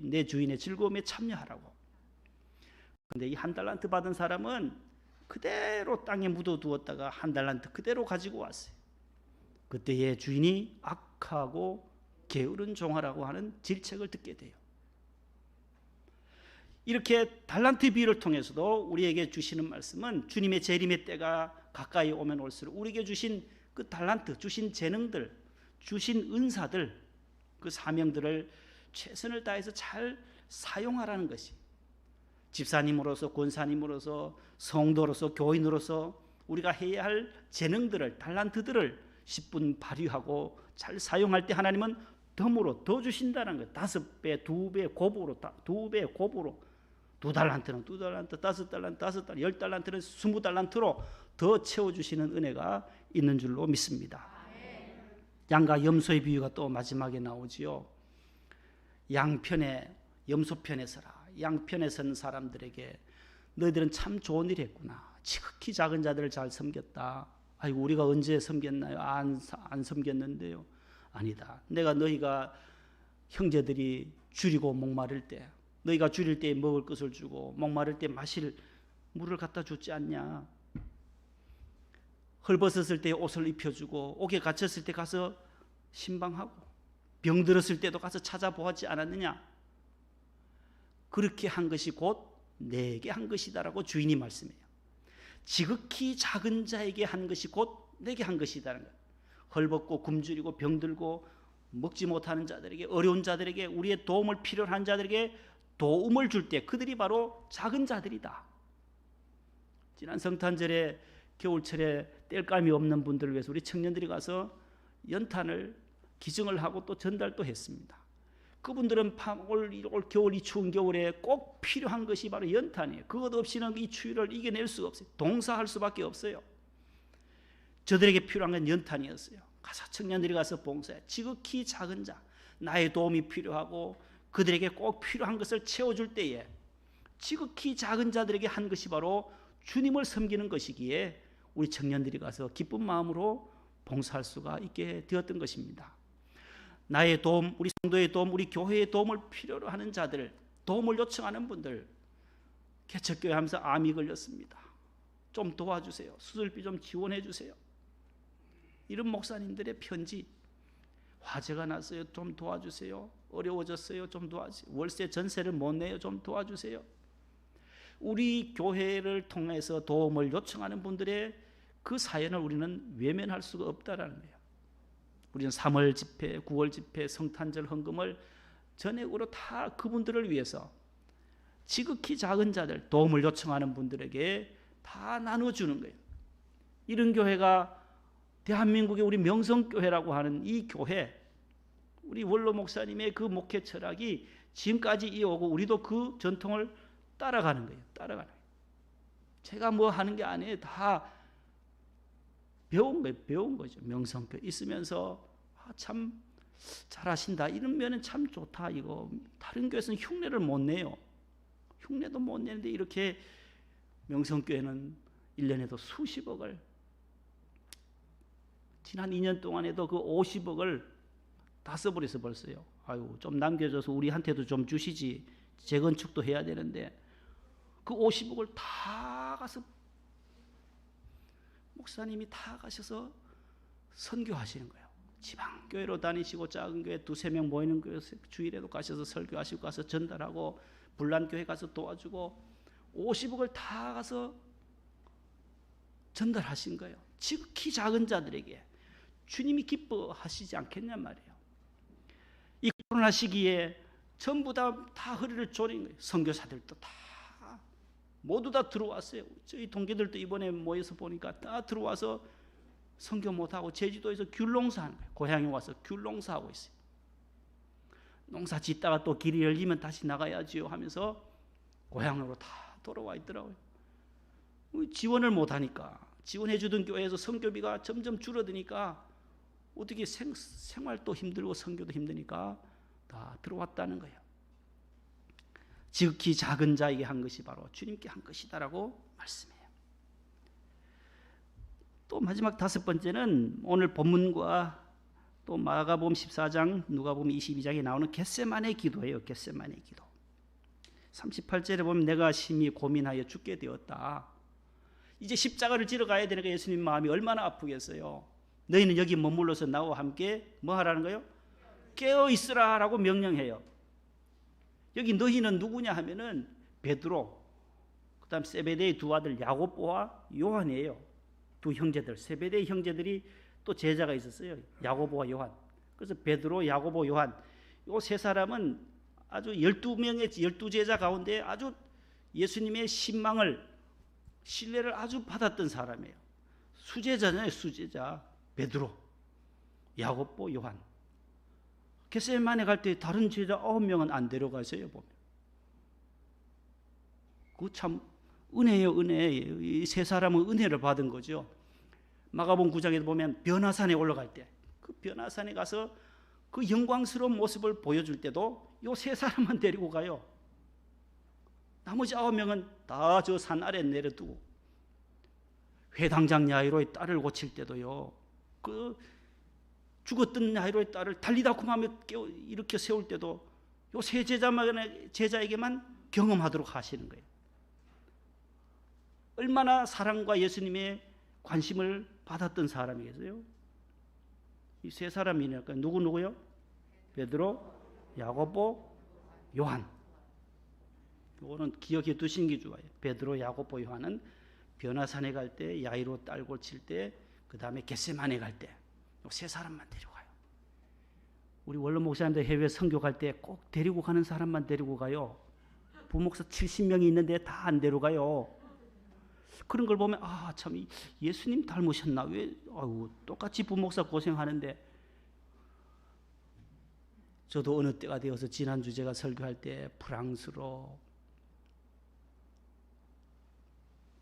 내 주인의 즐거움에 참여하라고. 근데 이 1달란트 받은 사람은 그대로 땅에 묻어두었다가 1달란트 그대로 가지고 왔어요. 그때의 주인이 악하고 게으른 종아라고 하는 질책을 듣게 돼요. 이렇게 달란트 비유를 통해서도 우리에게 주시는 말씀은 주님의 재림의 때가 가까이 오면 올수록 우리에게 주신 그 달란트, 주신 재능들, 주신 은사들, 그 사명들을 최선을 다해서 잘 사용하라는 것이, 집사님으로서, 권사님으로서, 성도로서, 교인으로서 우리가 해야 할 재능들을, 달란트들을 10분 발휘하고 잘 사용할 때 하나님은 덤으로 더 주신다는 거예요. 5배, 2배 곱으로, 2배 곱으로. 2달란트는 2달란트, 5달란트, 5달란트, 10달란트는 20달란트로 더 채워주시는 은혜가 있는 줄로 믿습니다. 양과 염소의 비유가 또 마지막에 나오지요. 양편에, 염소편에 서라. 양편에 선 사람들에게 너희들은 참 좋은 일 했구나. 지극히 작은 자들을 잘 섬겼다. 아이고, 우리가 언제 섬겼나요? 안 섬겼는데요. 아니다. 내가 너희가 형제들이 줄이고 목마를 때, 너희가 줄일 때 먹을 것을 주고 목마를 때 마실 물을 갖다 주지 않냐. 헐벗었을 때 옷을 입혀주고 옥에 갇혔을 때 가서 신방하고 병들었을 때도 가서 찾아보았지 않았느냐. 그렇게 한 것이 곧 내게 한 것이다라고 주인이 말씀해요. 지극히 작은 자에게 한 것이 곧 내게 한 것이다라는 거예요. 헐벗고 굶주리고 병들고 먹지 못하는 자들에게, 어려운 자들에게, 우리의 도움을 필요로 하는 자들에게 도움을 줄 때 그들이 바로 작은 자들이다. 지난 성탄절에, 겨울철에 땔감이 없는 분들을 위해서 우리 청년들이 가서 연탄을 기증을 하고 또 전달도 했습니다. 그분들은 올 겨울, 이 추운 겨울에 꼭 필요한 것이 바로 연탄이에요. 그것 없이는 이 추위를 이겨낼 수가 없어요. 동사할 수밖에 없어요. 저들에게 필요한 건 연탄이었어요. 가서 청년들이 가서 봉사해. 지극히 작은 자, 나의 도움이 필요하고 그들에게 꼭 필요한 것을 채워줄 때에 지극히 작은 자들에게 한 것이 바로 주님을 섬기는 것이기에 우리 청년들이 가서 기쁜 마음으로 봉사할 수가 있게 되었던 것입니다. 나의 도움, 우리 성도의 도움, 우리 교회의 도움을 필요로 하는 자들, 도움을 요청하는 분들, 개척교회 하면서 암이 걸렸습니다. 좀 도와주세요. 수술비 좀 지원해 주세요. 이런 목사님들의 편지, 화재가 났어요. 좀 도와주세요. 어려워졌어요. 좀 도와주세요. 월세 전세를 못 내요. 좀 도와주세요. 우리 교회를 통해서 도움을 요청하는 분들의 그 사연을 우리는 외면할 수가 없다라는 거예요. 우리는 3월 집회, 9월 집회, 성탄절 헌금을 전액으로 다 그분들을 위해서 지극히 작은 자들, 도움을 요청하는 분들에게 다 나눠주는 거예요. 이런 교회가 대한민국의 우리 명성교회라고 하는 이 교회, 우리 원로 목사님의 그 목회 철학이 지금까지 이어오고 우리도 그 전통을 따라가는 거예요. 따라가는 거예요. 제가 뭐 하는 게 아니에요. 다 배운 거예요. 배운 거죠. 명성교회 있으면서 참 잘하신다. 이런 면은 참 좋다. 이거 다른 교회에서는 흉내를 못 내요. 흉내도 못 내는데 이렇게 명성교회는 1년에도 수십억을, 지난 2년 동안에도 그 50억을 다 써버려서 벌써요. 아유, 좀 남겨줘서 우리한테도 좀 주시지. 재건축도 해야 되는데 그 50억을 다 가서 목사님이 다 가셔서 선교하시는 거예요. 지방교회로 다니시고 작은 교회 2-3명 모이는 교회 주일에도 가셔서 설교하시고 가서 전달하고 불난교회 가서 도와주고 50억을 다 가서 전달하신 거예요. 지극히 작은 자들에게 주님이 기뻐하시지 않겠냔 말이에요. 이 코로나 시기에 전부 다 허리를 조린 거예요. 선교사들도 다 모두 다 들어왔어요. 저희 동기들도 이번에 모여서 보니까 다 들어와서 선교 못하고 제주도에서 귤농사하는 거예요. 고향에 와서 귤농사하고 있어요. 농사 짓다가 또 길이 열리면 다시 나가야지요 하면서 고향으로 다 돌아와 있더라고요. 지원을 못하니까, 지원해 주던 교회에서 선교비가 점점 줄어드니까 어떻게 생활도 힘들고 선교도 힘드니까 다 들어왔다는 거예요. 지극히 작은 자에게 한 것이 바로 주님께 한 것이다라고 말씀해요. 또 마지막 5번째는 오늘 본문과 또 마가복음 14장, 누가복음 22장에 나오는 겟세마네 기도예요. 겟세마네 기도. 38절에 보면 내가 심히 고민하여 죽게 되었다. 이제 십자가를 지러 가야 되니까 예수님 마음이 얼마나 아프겠어요. 너희는 여기 머물러서 나와 함께 뭐 하라는 거예요? 깨어 있으라라고 명령해요. 여기 너희는 누구냐 하면은 베드로, 그다음 세베대의 두 아들 야고보와 요한이에요. 두 형제들, 세베대의 형제들이 또 제자가 있었어요. 야고보와 요한. 그래서 베드로, 야고보, 요한, 요 세 사람은 아주 12명의 12제자 가운데 아주 예수님의 신뢰를 아주 받았던 사람이에요. 수제자잖아요. 수제자. 베드로, 야고보, 요한. 겟세마네 갈 때 다른 제자 9명은 안 데려가세요. 보면 그 참 은혜예요. 은혜예요. 이 세 사람은 은혜를 받은 거죠. 마가복음 9장에 보면 변화산에 올라갈 때 그 변화산에 가서 그 영광스러운 모습을 보여줄 때도 요 세 사람만 데리고 가요. 나머지 9명은 다 저 산 아래 내려두고, 회당장 야이로의 딸을 고칠 때도요, 그 죽었던 야이로의 딸을 달리다 kum하며 일으켜 세울 때도 요 세 제자에게만 경험하도록 하시는 거예요. 얼마나 사랑과 예수님의 관심을 받았던 사람이겠어요? 이 세 사람이니까 누구요? 베드로, 야고보, 요한. 이거는 기억해 두시는 게 좋아요. 베드로, 야고보, 요한은 변화산에 갈 때, 야이로 딸 고칠 때, 그 다음에 겟세마네 갈 때, 세 사람만 데려가요. 우리 원로 목사님들 해외 선교 갈 때 꼭 데리고 가는 사람만 데리고 가요. 부목사 70명이 있는데 다 안 데려가요. 그런 걸 보면 참 예수님 닮으셨나? 왜 똑같이 부목사 고생하는데. 저도 어느 때가 되어서 지난주 제가 설교할 때 프랑스로,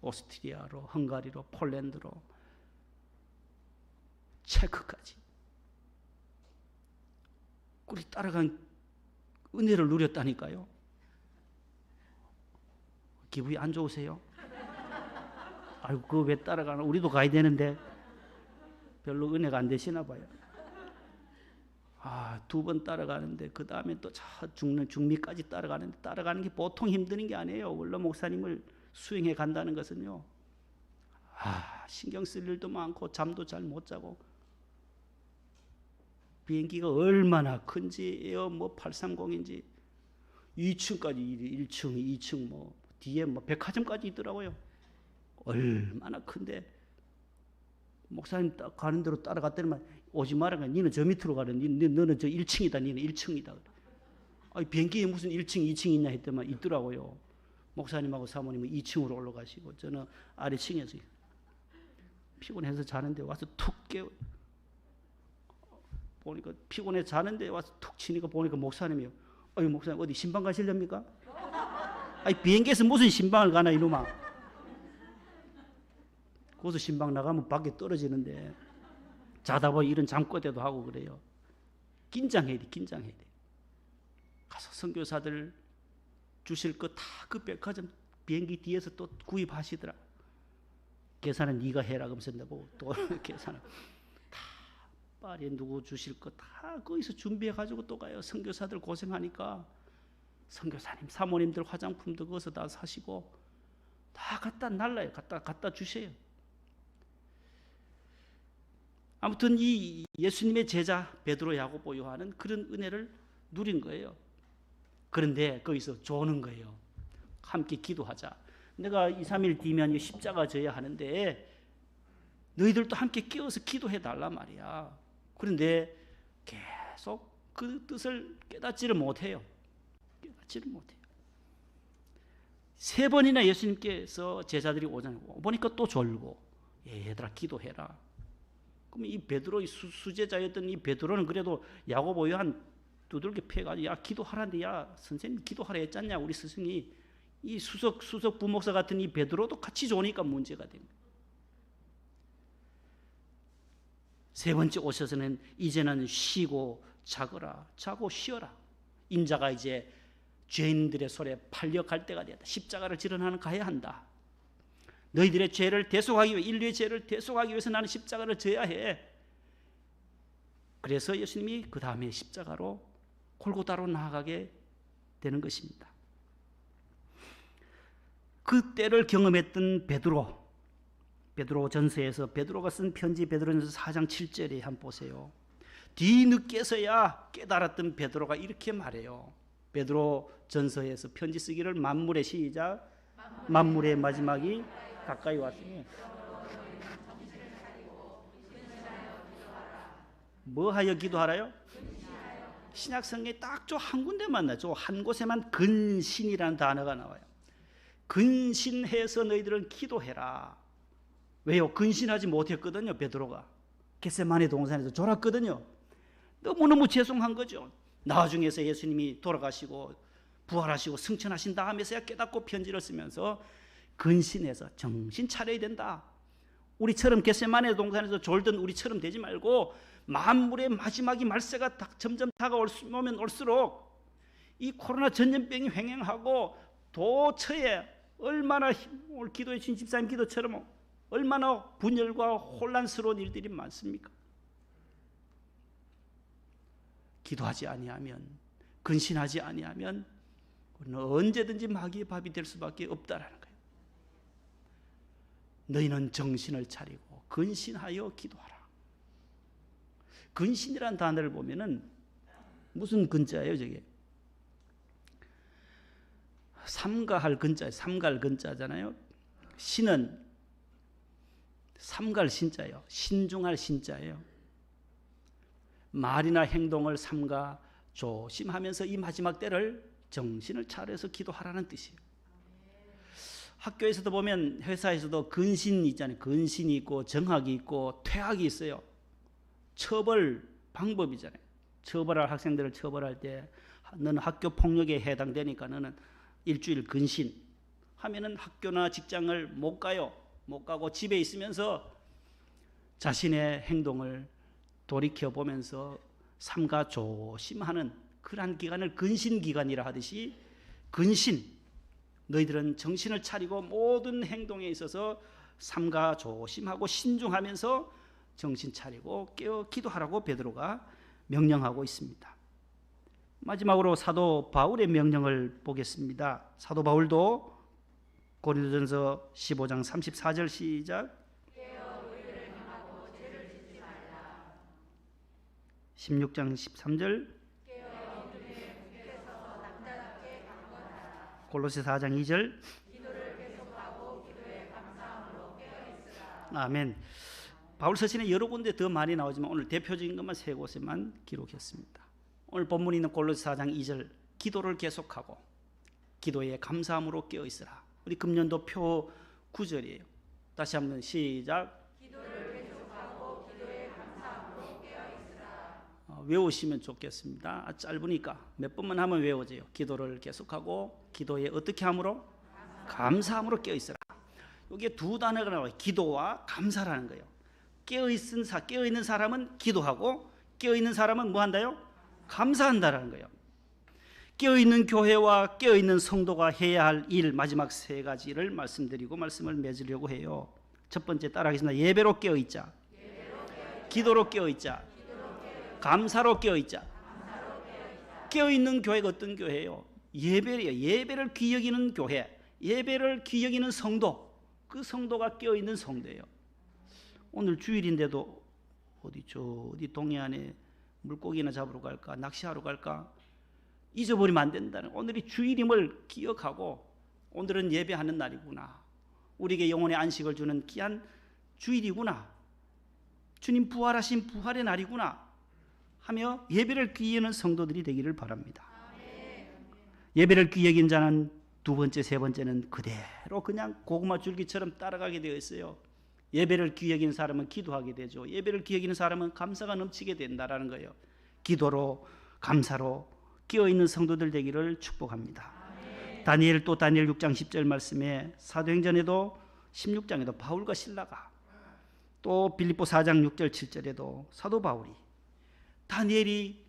오스트리아로, 헝가리로, 폴란드로, 체크까지 우리 따라간 은혜를 누렸다니까요. 기분이 안 좋으세요? 아이고, 그거 왜 따라가나? 우리도 가야 되는데 별로 은혜가 안 되시나 봐요. 2번 따라가는데 그 다음에 또 중미까지 따라가는데, 따라가는 게 보통 힘드는 게 아니에요. 원로 목사님을 수행해 간다는 것은요, 신경 쓸 일도 많고 잠도 잘 못 자고, 비행기가 얼마나 큰지, 에어 830인지 2층까지 1층, 2층 뒤에 백화점까지 있더라고요. 얼마나 큰데 목사님 가는 대로 따라갔더니만 오지 말아가. 니는 저 밑으로 가라. 너는 저 1층이다. 니는 1층이다. 비행기에 무슨 1층, 2층 있냐 했더만 있더라고요. 목사님하고 사모님은 2층으로 올라가시고 저는 아래층에서 피곤해서 자는데 와서 툭 깨워. 보니까 피곤해 자는데 와서 툭 치니까 보니까 목사님이요. 목사님 어디 신방 가시렵니까? 비행기에서 무슨 신방을 가나 이놈아. 거기서 신방 나가면 밖에 떨어지는데 자다 보니 이런 잠꼬대도 하고 그래요. 긴장해야 돼. 긴장해야 돼. 가서 선교사들 주실 거 다 그 백화점 비행기 뒤에서 또 구입하시더라. 계산은 네가 해라 그러면서 내고 또 계산은 다 파리에 누구 주실 거 다 거기서 준비해 가지고 또 가요. 선교사들 고생하니까 선교사님 사모님들 화장품도 거기서 다 사시고 다 갖다 날라요. 갖다 주세요. 아무튼 이 예수님의 제자 베드로, 야고보, 요한은 그런 은혜를 누린 거예요. 그런데 거기서 조는 거예요. 함께 기도하자. 내가 2, 3일 뒤면 십자가 져야 하는데 너희들도 함께 끼어서 기도해 달란 말이야. 그런데 계속 그 뜻을 깨닫지를 못해요. 깨닫지를 못해요. 3번이나 예수님께서 제자들이 오잖아요. 보니까 또 졸고, 얘들아 기도해라. 그럼 이 베드로, 수제자였던 이 베드로는 그래도 야고보, 요한 두들겨 패가지고 야 기도하라는데, 야 선생님 기도하라 했잖냐 우리 스승이. 이 수석 부목사 같은 이 베드로도 같이 좋으니까 문제가 된 거예요. 3번째 오셔서는 이제는 쉬고 자거라. 자고 쉬어라. 인자가 이제 죄인들의 손에 팔려갈 때가 되었다. 십자가를 지러 나는 가야 한다. 너희들의 죄를 대속하기 위해, 인류의 죄를 대속하기 위해서 나는 십자가를 져야 해. 그래서 예수님이 그 다음에 십자가로 골고다로 나아가게 되는 것입니다. 그 때를 경험했던 베드로 전서에서 베드로가 쓴 편지 베드로전서 4장 7절에 한번 보세요. 뒤늦게서야 깨달았던 베드로가 이렇게 말해요. 베드로 전서에서 편지 쓰기를 만물의 시작, 만물의 마지막이 가까이 왔으니 뭐 하여 기도하라요? 신약 성경에 딱 한 군데만 나죠. 한 곳에만 근신이라는 단어가 나와요. 근신해서 너희들은 기도해라. 왜요? 근신하지 못했거든요. 베드로가 겟세마네 동산에서 졸았거든요. 너무너무 죄송한 거죠. 나중에서 예수님이 돌아가시고 부활하시고 승천하신 다음에서야 깨닫고 편지를 쓰면서 근신해서 정신 차려야 된다. 우리처럼 겟세마네 동산에서 졸던 우리처럼 되지 말고 만물의 마지막이 말세가 점점 다가오면 올수록 이 코로나 전염병이 횡행하고 도처에 얼마나 오늘 기도해 주신 집사님 기도처럼 얼마나 분열과 혼란스러운 일들이 많습니까? 기도하지 아니하면, 근신하지 아니하면 우리는 언제든지 마귀의 밥이 될 수밖에 없다라는 거예요. 너희는 정신을 차리고 근신하여 기도하라. 근신이라는 단어를 보면은 무슨 근자예요, 저게? 삼가할 근자예요. 삼갈 근자잖아요. 신은 삼갈 신자예요. 신중할 신자예요. 말이나 행동을 삼가 조심하면서 이 마지막 때를 정신을 차려서 기도하라는 뜻이에요. 학교에서도 보면 회사에서도 근신이 있잖아요. 근신이 있고 정학이 있고 퇴학이 있어요. 처벌 방법이잖아요. 처벌할 학생들을 처벌할 때 너는 학교 폭력에 해당되니까 너는 일주일 근신 하면은 학교나 직장을 못 가요. 못 가고 집에 있으면서 자신의 행동을 돌이켜보면서 삼가 조심하는 그러한 기간을 근신기간이라 하듯이 근신, 너희들은 정신을 차리고 모든 행동에 있어서 삼가 조심하고 신중하면서 정신 차리고 깨어 기도하라고 베드로가 명령하고 있습니다. 마지막으로 사도 바울의 명령을 보겠습니다. 사도 바울도 고린도전서 15장 34절 시작. 16장 13절. 골로새 4장 2절. 아멘. 바울 서신에 여러 군데 더 많이 나오지만 오늘 대표적인 것만 세 곳에만 기록했습니다. 오늘 본문에 있는 골로새 4장 2절, 기도를 계속하고 기도에 감사함으로 깨어 있으라. 우리 금년도 표 9절이에요. 다시 한번 시작. 기도를 계속하고 기도에 감사함으로 깨어 있으라. 외우시면 좋겠습니다. 짧으니까 몇 번만 하면 외워져요. 기도를 계속하고 기도에 어떻게 함으로? 감사함으로 깨어 있으라. 여기에 두 단어가 나와요. 기도와 감사라는 거예요. 깨어 있는 사람은 기도하고 깨어 있는 사람은 뭐 한다요? 감사한다라는 거예요. 깨어있는 교회와 깨어있는 성도가 해야 할 일, 마지막 세 가지를 말씀드리고 말씀을 맺으려고 해요. 첫 번째 따라하겠습니다. 예배로 깨어있자, 기도로 깨어있자, 감사로 깨어있자. 깨어있는 교회가 어떤 교회예요? 예배예요. 예배를 귀히 여기는 교회, 예배를 귀히 여기는 성도, 그 성도가 깨어있는 성도예요. 오늘 주일인데도 어디 동해안에 물고기나 잡으러 갈까, 낚시하러 갈까 잊어버리면 안 된다는, 오늘이 주일임을 기억하고 오늘은 예배하는 날이구나, 우리에게 영혼의 안식을 주는 귀한 주일이구나, 주님 부활하신 부활의 날이구나 하며 예배를 귀히 여기는 성도들이 되기를 바랍니다. 예배를 귀히 여긴 자는 두 번째, 세 번째는 그대로 그냥 고구마 줄기처럼 따라가게 되어 있어요. 예배를 귀히 여기는 사람은 기도하게 되죠. 예배를 귀히 여기는 사람은 감사가 넘치게 된다라는 거예요. 기도로 감사로 깨어있는 성도들 되기를 축복합니다. 다니엘 6장 10절 말씀에 사도행전에도 16장에도 바울과 실라가, 또 빌립보 4장 6절 7절에도 사도 바울이, 다니엘이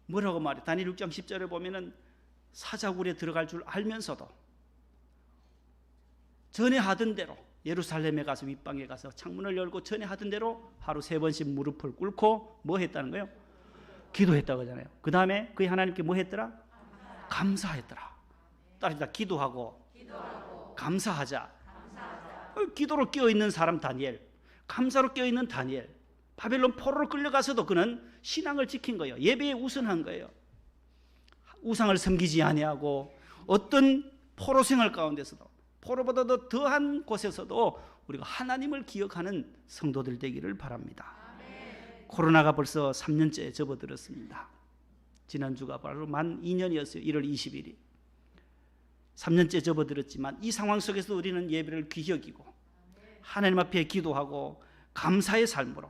뭐라고 말해? 다니엘 6장 10절을 보면은 사자굴에 들어갈 줄 알면서도 전에 하던 대로 예루살렘에 가서 윗방에 가서 창문을 열고 전에 하던 대로 하루 3번씩 무릎을 꿇고 뭐 했다는 거예요? 기도했다고 하잖아요. 그 다음에 그의 하나님께 뭐 했더라? 감사했더라. 따라합니다. 기도하고 감사하자. 기도로 깨어있는 사람 다니엘, 감사로 깨어있는 다니엘, 바벨론 포로로 끌려가서도 그는 신앙을 지킨 거예요. 예배에 우선한 거예요. 우상을 섬기지 아니하고 어떤 포로 생활 가운데서도, 포로보다도 더한 곳에서도 우리가 하나님을 기억하는 성도들 되기를 바랍니다. 코로나가 벌써 3년째 접어들었습니다. 지난주가 바로 만 2년이었어요. 1월 20일이. 3년째 접어들었지만 이 상황 속에서 우리는 예배를 귀히 여기고 하나님 앞에 기도하고 감사의 삶으로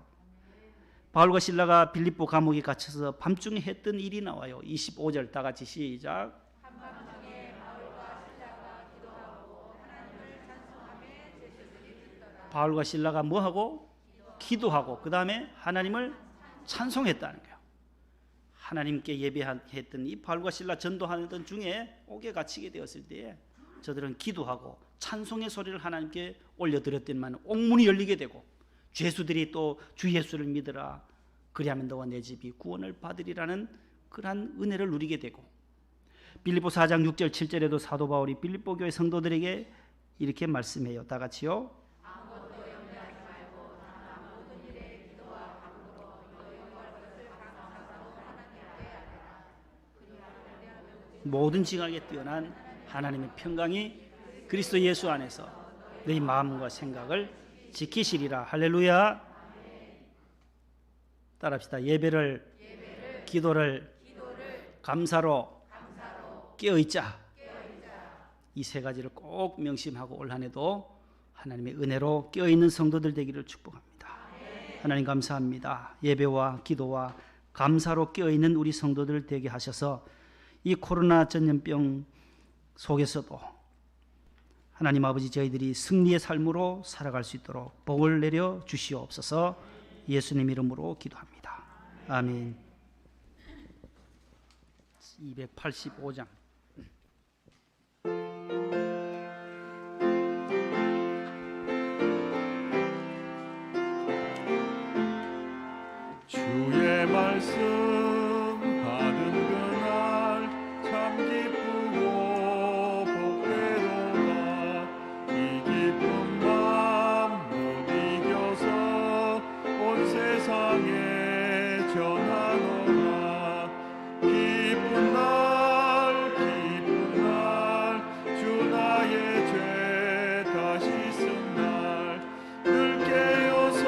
바울과 실라가 빌립보 감옥에 갇혀서 밤중에 했던 일이 나와요. 25절 다 같이 시작. 바울과 실라가 뭐하고? 기도하고 그 다음에 하나님을 찬송했다는 거예요. 하나님께 예배했던 이 바울과 실라 전도하던 중에 옥에 갇히게 되었을 때에 저들은 기도하고 찬송의 소리를 하나님께 올려드렸더니만 옥문이 열리게 되고 죄수들이 또 주 예수를 믿으라 그리하면 너와 내 집이 구원을 받으리라는 그러한 은혜를 누리게 되고 빌립보 4장 6절 7절에도 사도 바울이 빌립보 교회 성도들에게 이렇게 말씀해요. 다 같이요. 모든 지각에 뛰어난 하나님의 평강이 그리스도 예수 안에서 너희 마음과 생각을 지키시리라. 할렐루야. 따라합시다. 예배를 기도를 감사로 깨어있자. 이 세 가지를 꼭 명심하고 올 한 해도 하나님의 은혜로 깨어있는 성도들 되기를 축복합니다. 하나님 감사합니다. 예배와 기도와 감사로 깨어있는 우리 성도들 되게 하셔서 이 코로나 전염병 속에서도 하나님 아버지 저희들이 승리의 삶으로 살아갈 수 있도록 복을 내려 주시옵소서. 예수님 이름으로 기도합니다. 아멘. 285장 주의 말씀 받은 그날 참 기쁘고 복되도다. 이 기쁜 맘 못 이겨서 온 세상에 전하노라. 기쁜 날 주 나의 죄 다시 쓴 날 늘 깨어서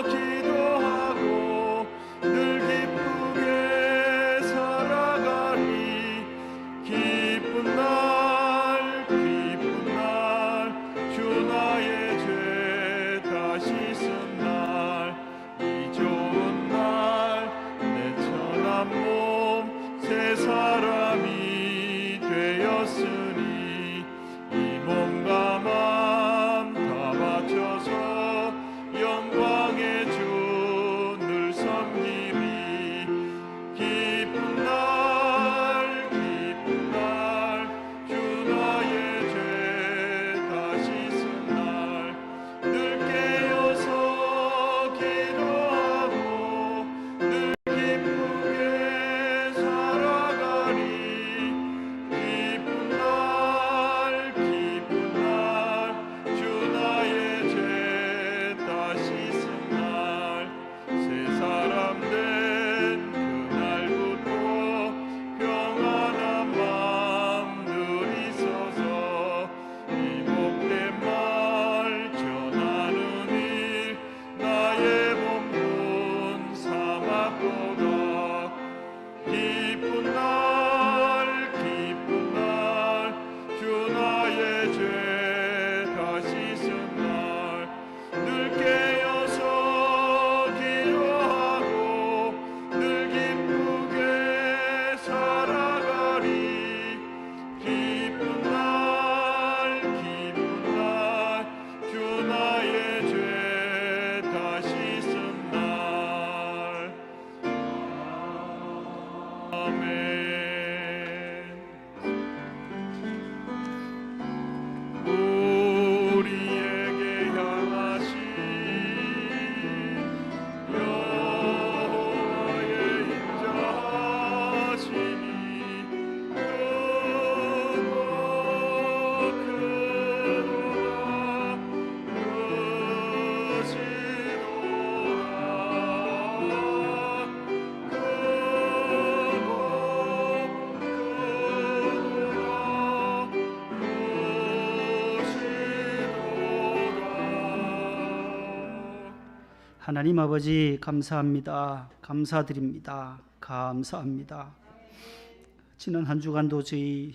기도하고 늘 기쁘게 살아가리. 기쁜 날 주 나의 죄 다시 쓴 날 이 좋은 날 내 천한 몸 새 사람이 되었으니 이 몸과 맘 다 바쳐서 영광의 주 늘 섬기리. 기쁜 날 주 나의 죄 다시 쓴 날 늘 깨어서 기도하고 늘 기쁘게 살아가리. 기쁜 날 주 나의 죄 다시 쓴 날 새 사람 된 그날부터 평안한 마음 늘 있어서 이 복된 말 전하는 일 나의 본분 삼았도다. 기쁜 날 주 나의 죄 다시 쓴 날 늘 깨어서 기도하고 늘 기쁘게 살아가리. 기쁜 날 주 나의 죄 다시 쓴 날. 아멘. 우리에게 향하신 여호와의 인자하심이 크고 크도다. 하나님 아버지 감사합니다. 감사드립니다. 감사합니다. 지난 한 주간도 저희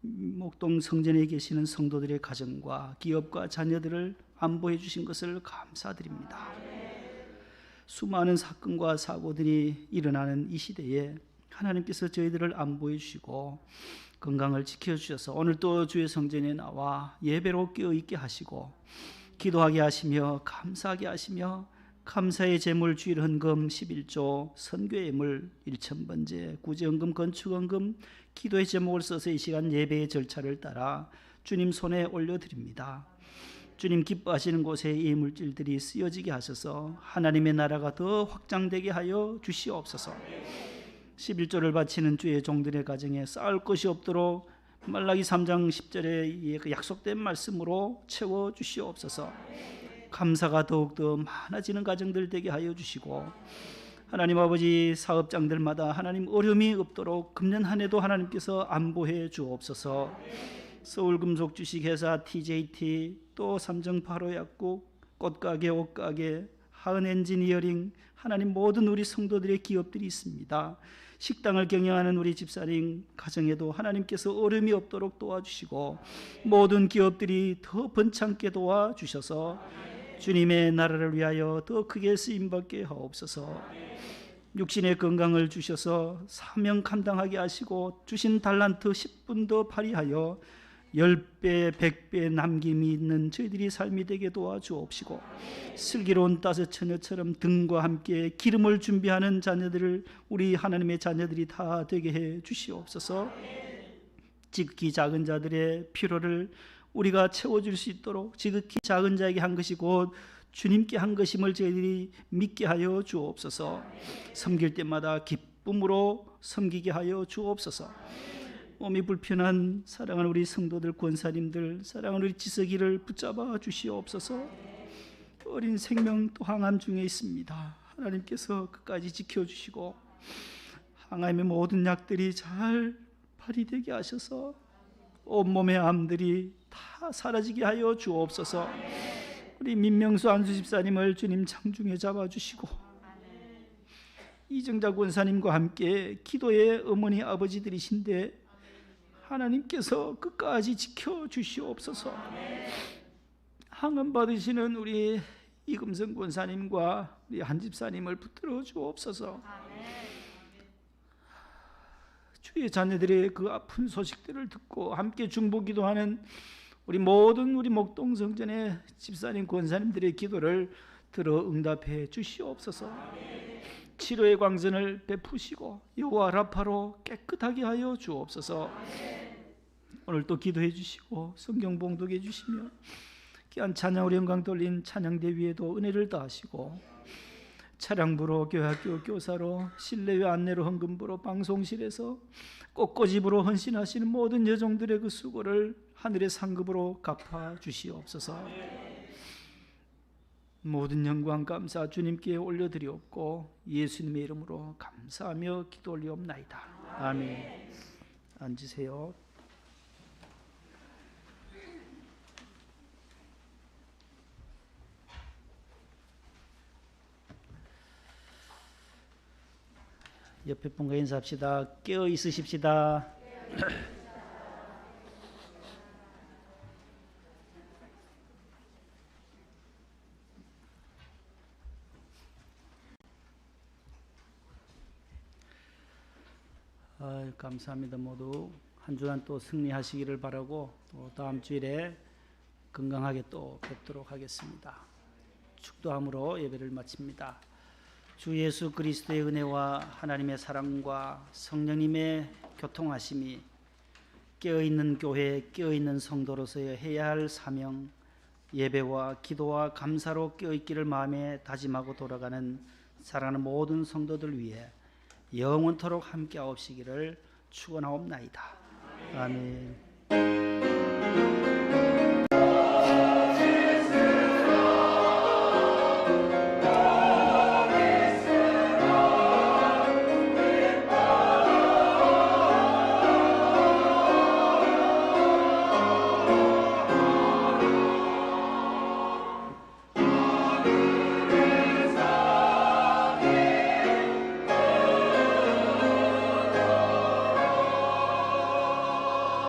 목동 성전에 계시는 성도들의 가정과 기업과 자녀들을 안보해 주신 것을 감사드립니다. 수많은 사건과 사고들이 일어나는 이 시대에 하나님께서 저희들을 안보해 주시고 건강을 지켜주셔서 오늘 또 주의 성전에 나와 예배로 깨어있게 하시고 기도하게 하시며 감사하게 하시며 감사의 제물 주일 헌금 11조, 선교의 예물 1,000번째, 구제헌금, 건축헌금, 기도의 제목을 써서 이 시간 예배의 절차를 따라 주님 손에 올려드립니다. 주님 기뻐하시는 곳에 이 물질들이 쓰여지게 하셔서 하나님의 나라가 더 확장되게 하여 주시옵소서. 11조를 바치는 주의 종들의 가정에 쌓을 것이 없도록 말라기 3장 10절의 약속된 말씀으로 채워 주시옵소서. 감사가 더욱더 많아지는 가정들 되게 하여 주시고 하나님 아버지 사업장들마다 하나님 어려움이 없도록 금년 한 해도 하나님께서 안보해 주옵소서. 서울금속주식회사 TJT 또 삼성 바로약국 꽃가게 옷가게 하은 엔지니어링 하나님 모든 우리 성도들의 기업들이 있습니다. 식당을 경영하는 우리 집사님 가정에도 하나님께서 어려움이 없도록 도와주시고 모든 기업들이 더 번창게 도와주셔서 주님의 나라를 위하여 더 크게 쓰임받게 하옵소서. 육신의 건강을 주셔서 사명 감당하게 하시고 주신 달란트 10분 더 발휘하여 10배 100배 남김이 있는 저희들이 삶이 되게 도와주옵시고 슬기로운 따뜻 처녀처럼 등과 함께 기름을 준비하는 자녀들을 우리 하나님의 자녀들이 다 되게 해 주시옵소서. 지극히 작은 자들의 필요를 우리가 채워줄 수 있도록 지극히 작은 자에게 한 것이 곧 주님께 한 것임을 저희들이 믿게 하여 주옵소서. 섬길 때마다 기쁨으로 섬기게 하여 주옵소서. 몸이 불편한 사랑하는 우리 성도들 권사님들 사랑하는 우리 지석이를 붙잡아 주시옵소서. 어린 생명 또 항암 중에 있습니다. 하나님께서 끝까지 지켜주시고 항암의 모든 약들이 잘 발휘되게 하셔서 온몸의 암들이 다 사라지게 하여 주옵소서. 우리 민명수 안수 집사님을 주님 장중에 잡아주시고 이정자 권사님과 함께 기도의 어머니 아버지들이신데 하나님께서 끝까지 지켜주시옵소서. 항암 받으시는 우리 이금성 권사님과 우리 한 집사님을 붙들어 주옵소서. 주의 자녀들의 그 아픈 소식들을 듣고 함께 중보기도하는 우리 모든 우리 목동 성전의 집사님 권사님들의 기도를 들어 응답해 주시옵소서. 치료의 광선을 베푸시고 여호와 라파로 깨끗하게 하여 주옵소서. 오늘 또 기도해 주시고 성경 봉독해 주시며 귀한 찬양으로 영광 돌린 찬양대 위에도 은혜를 더하시고 차량부로 교회학교 교사로 실내외 안내로 헌금부로 방송실에서 꽃꽂이부로 헌신하시는 모든 여종들의 그 수고를 하늘의 상급으로 갚아 주시옵소서. 모든 영광 감사 주님께 올려드리옵고 예수님의 이름으로 감사하며 기도 올리옵나이다. 아멘. 앉으세요. 옆에 분과 인사합시다. 깨어 있으십시다. 감사합니다. 모두 한 주간 또 승리하시기를 바라고 또 다음 주일에 건강하게 또 뵙도록 하겠습니다. 축도함으로 예배를 마칩니다. 주 예수 그리스도의 은혜와 하나님의 사랑과 성령님의 교통하심이 깨어있는 교회, 깨어있는 성도로서의 해야 할 사명, 예배와 기도와 감사로 깨어있기를 마음에 다짐하고 돌아가는 사랑하는 모든 성도들 위해 영원토록 함께하옵시기를 축원하옵나이다. 아멘.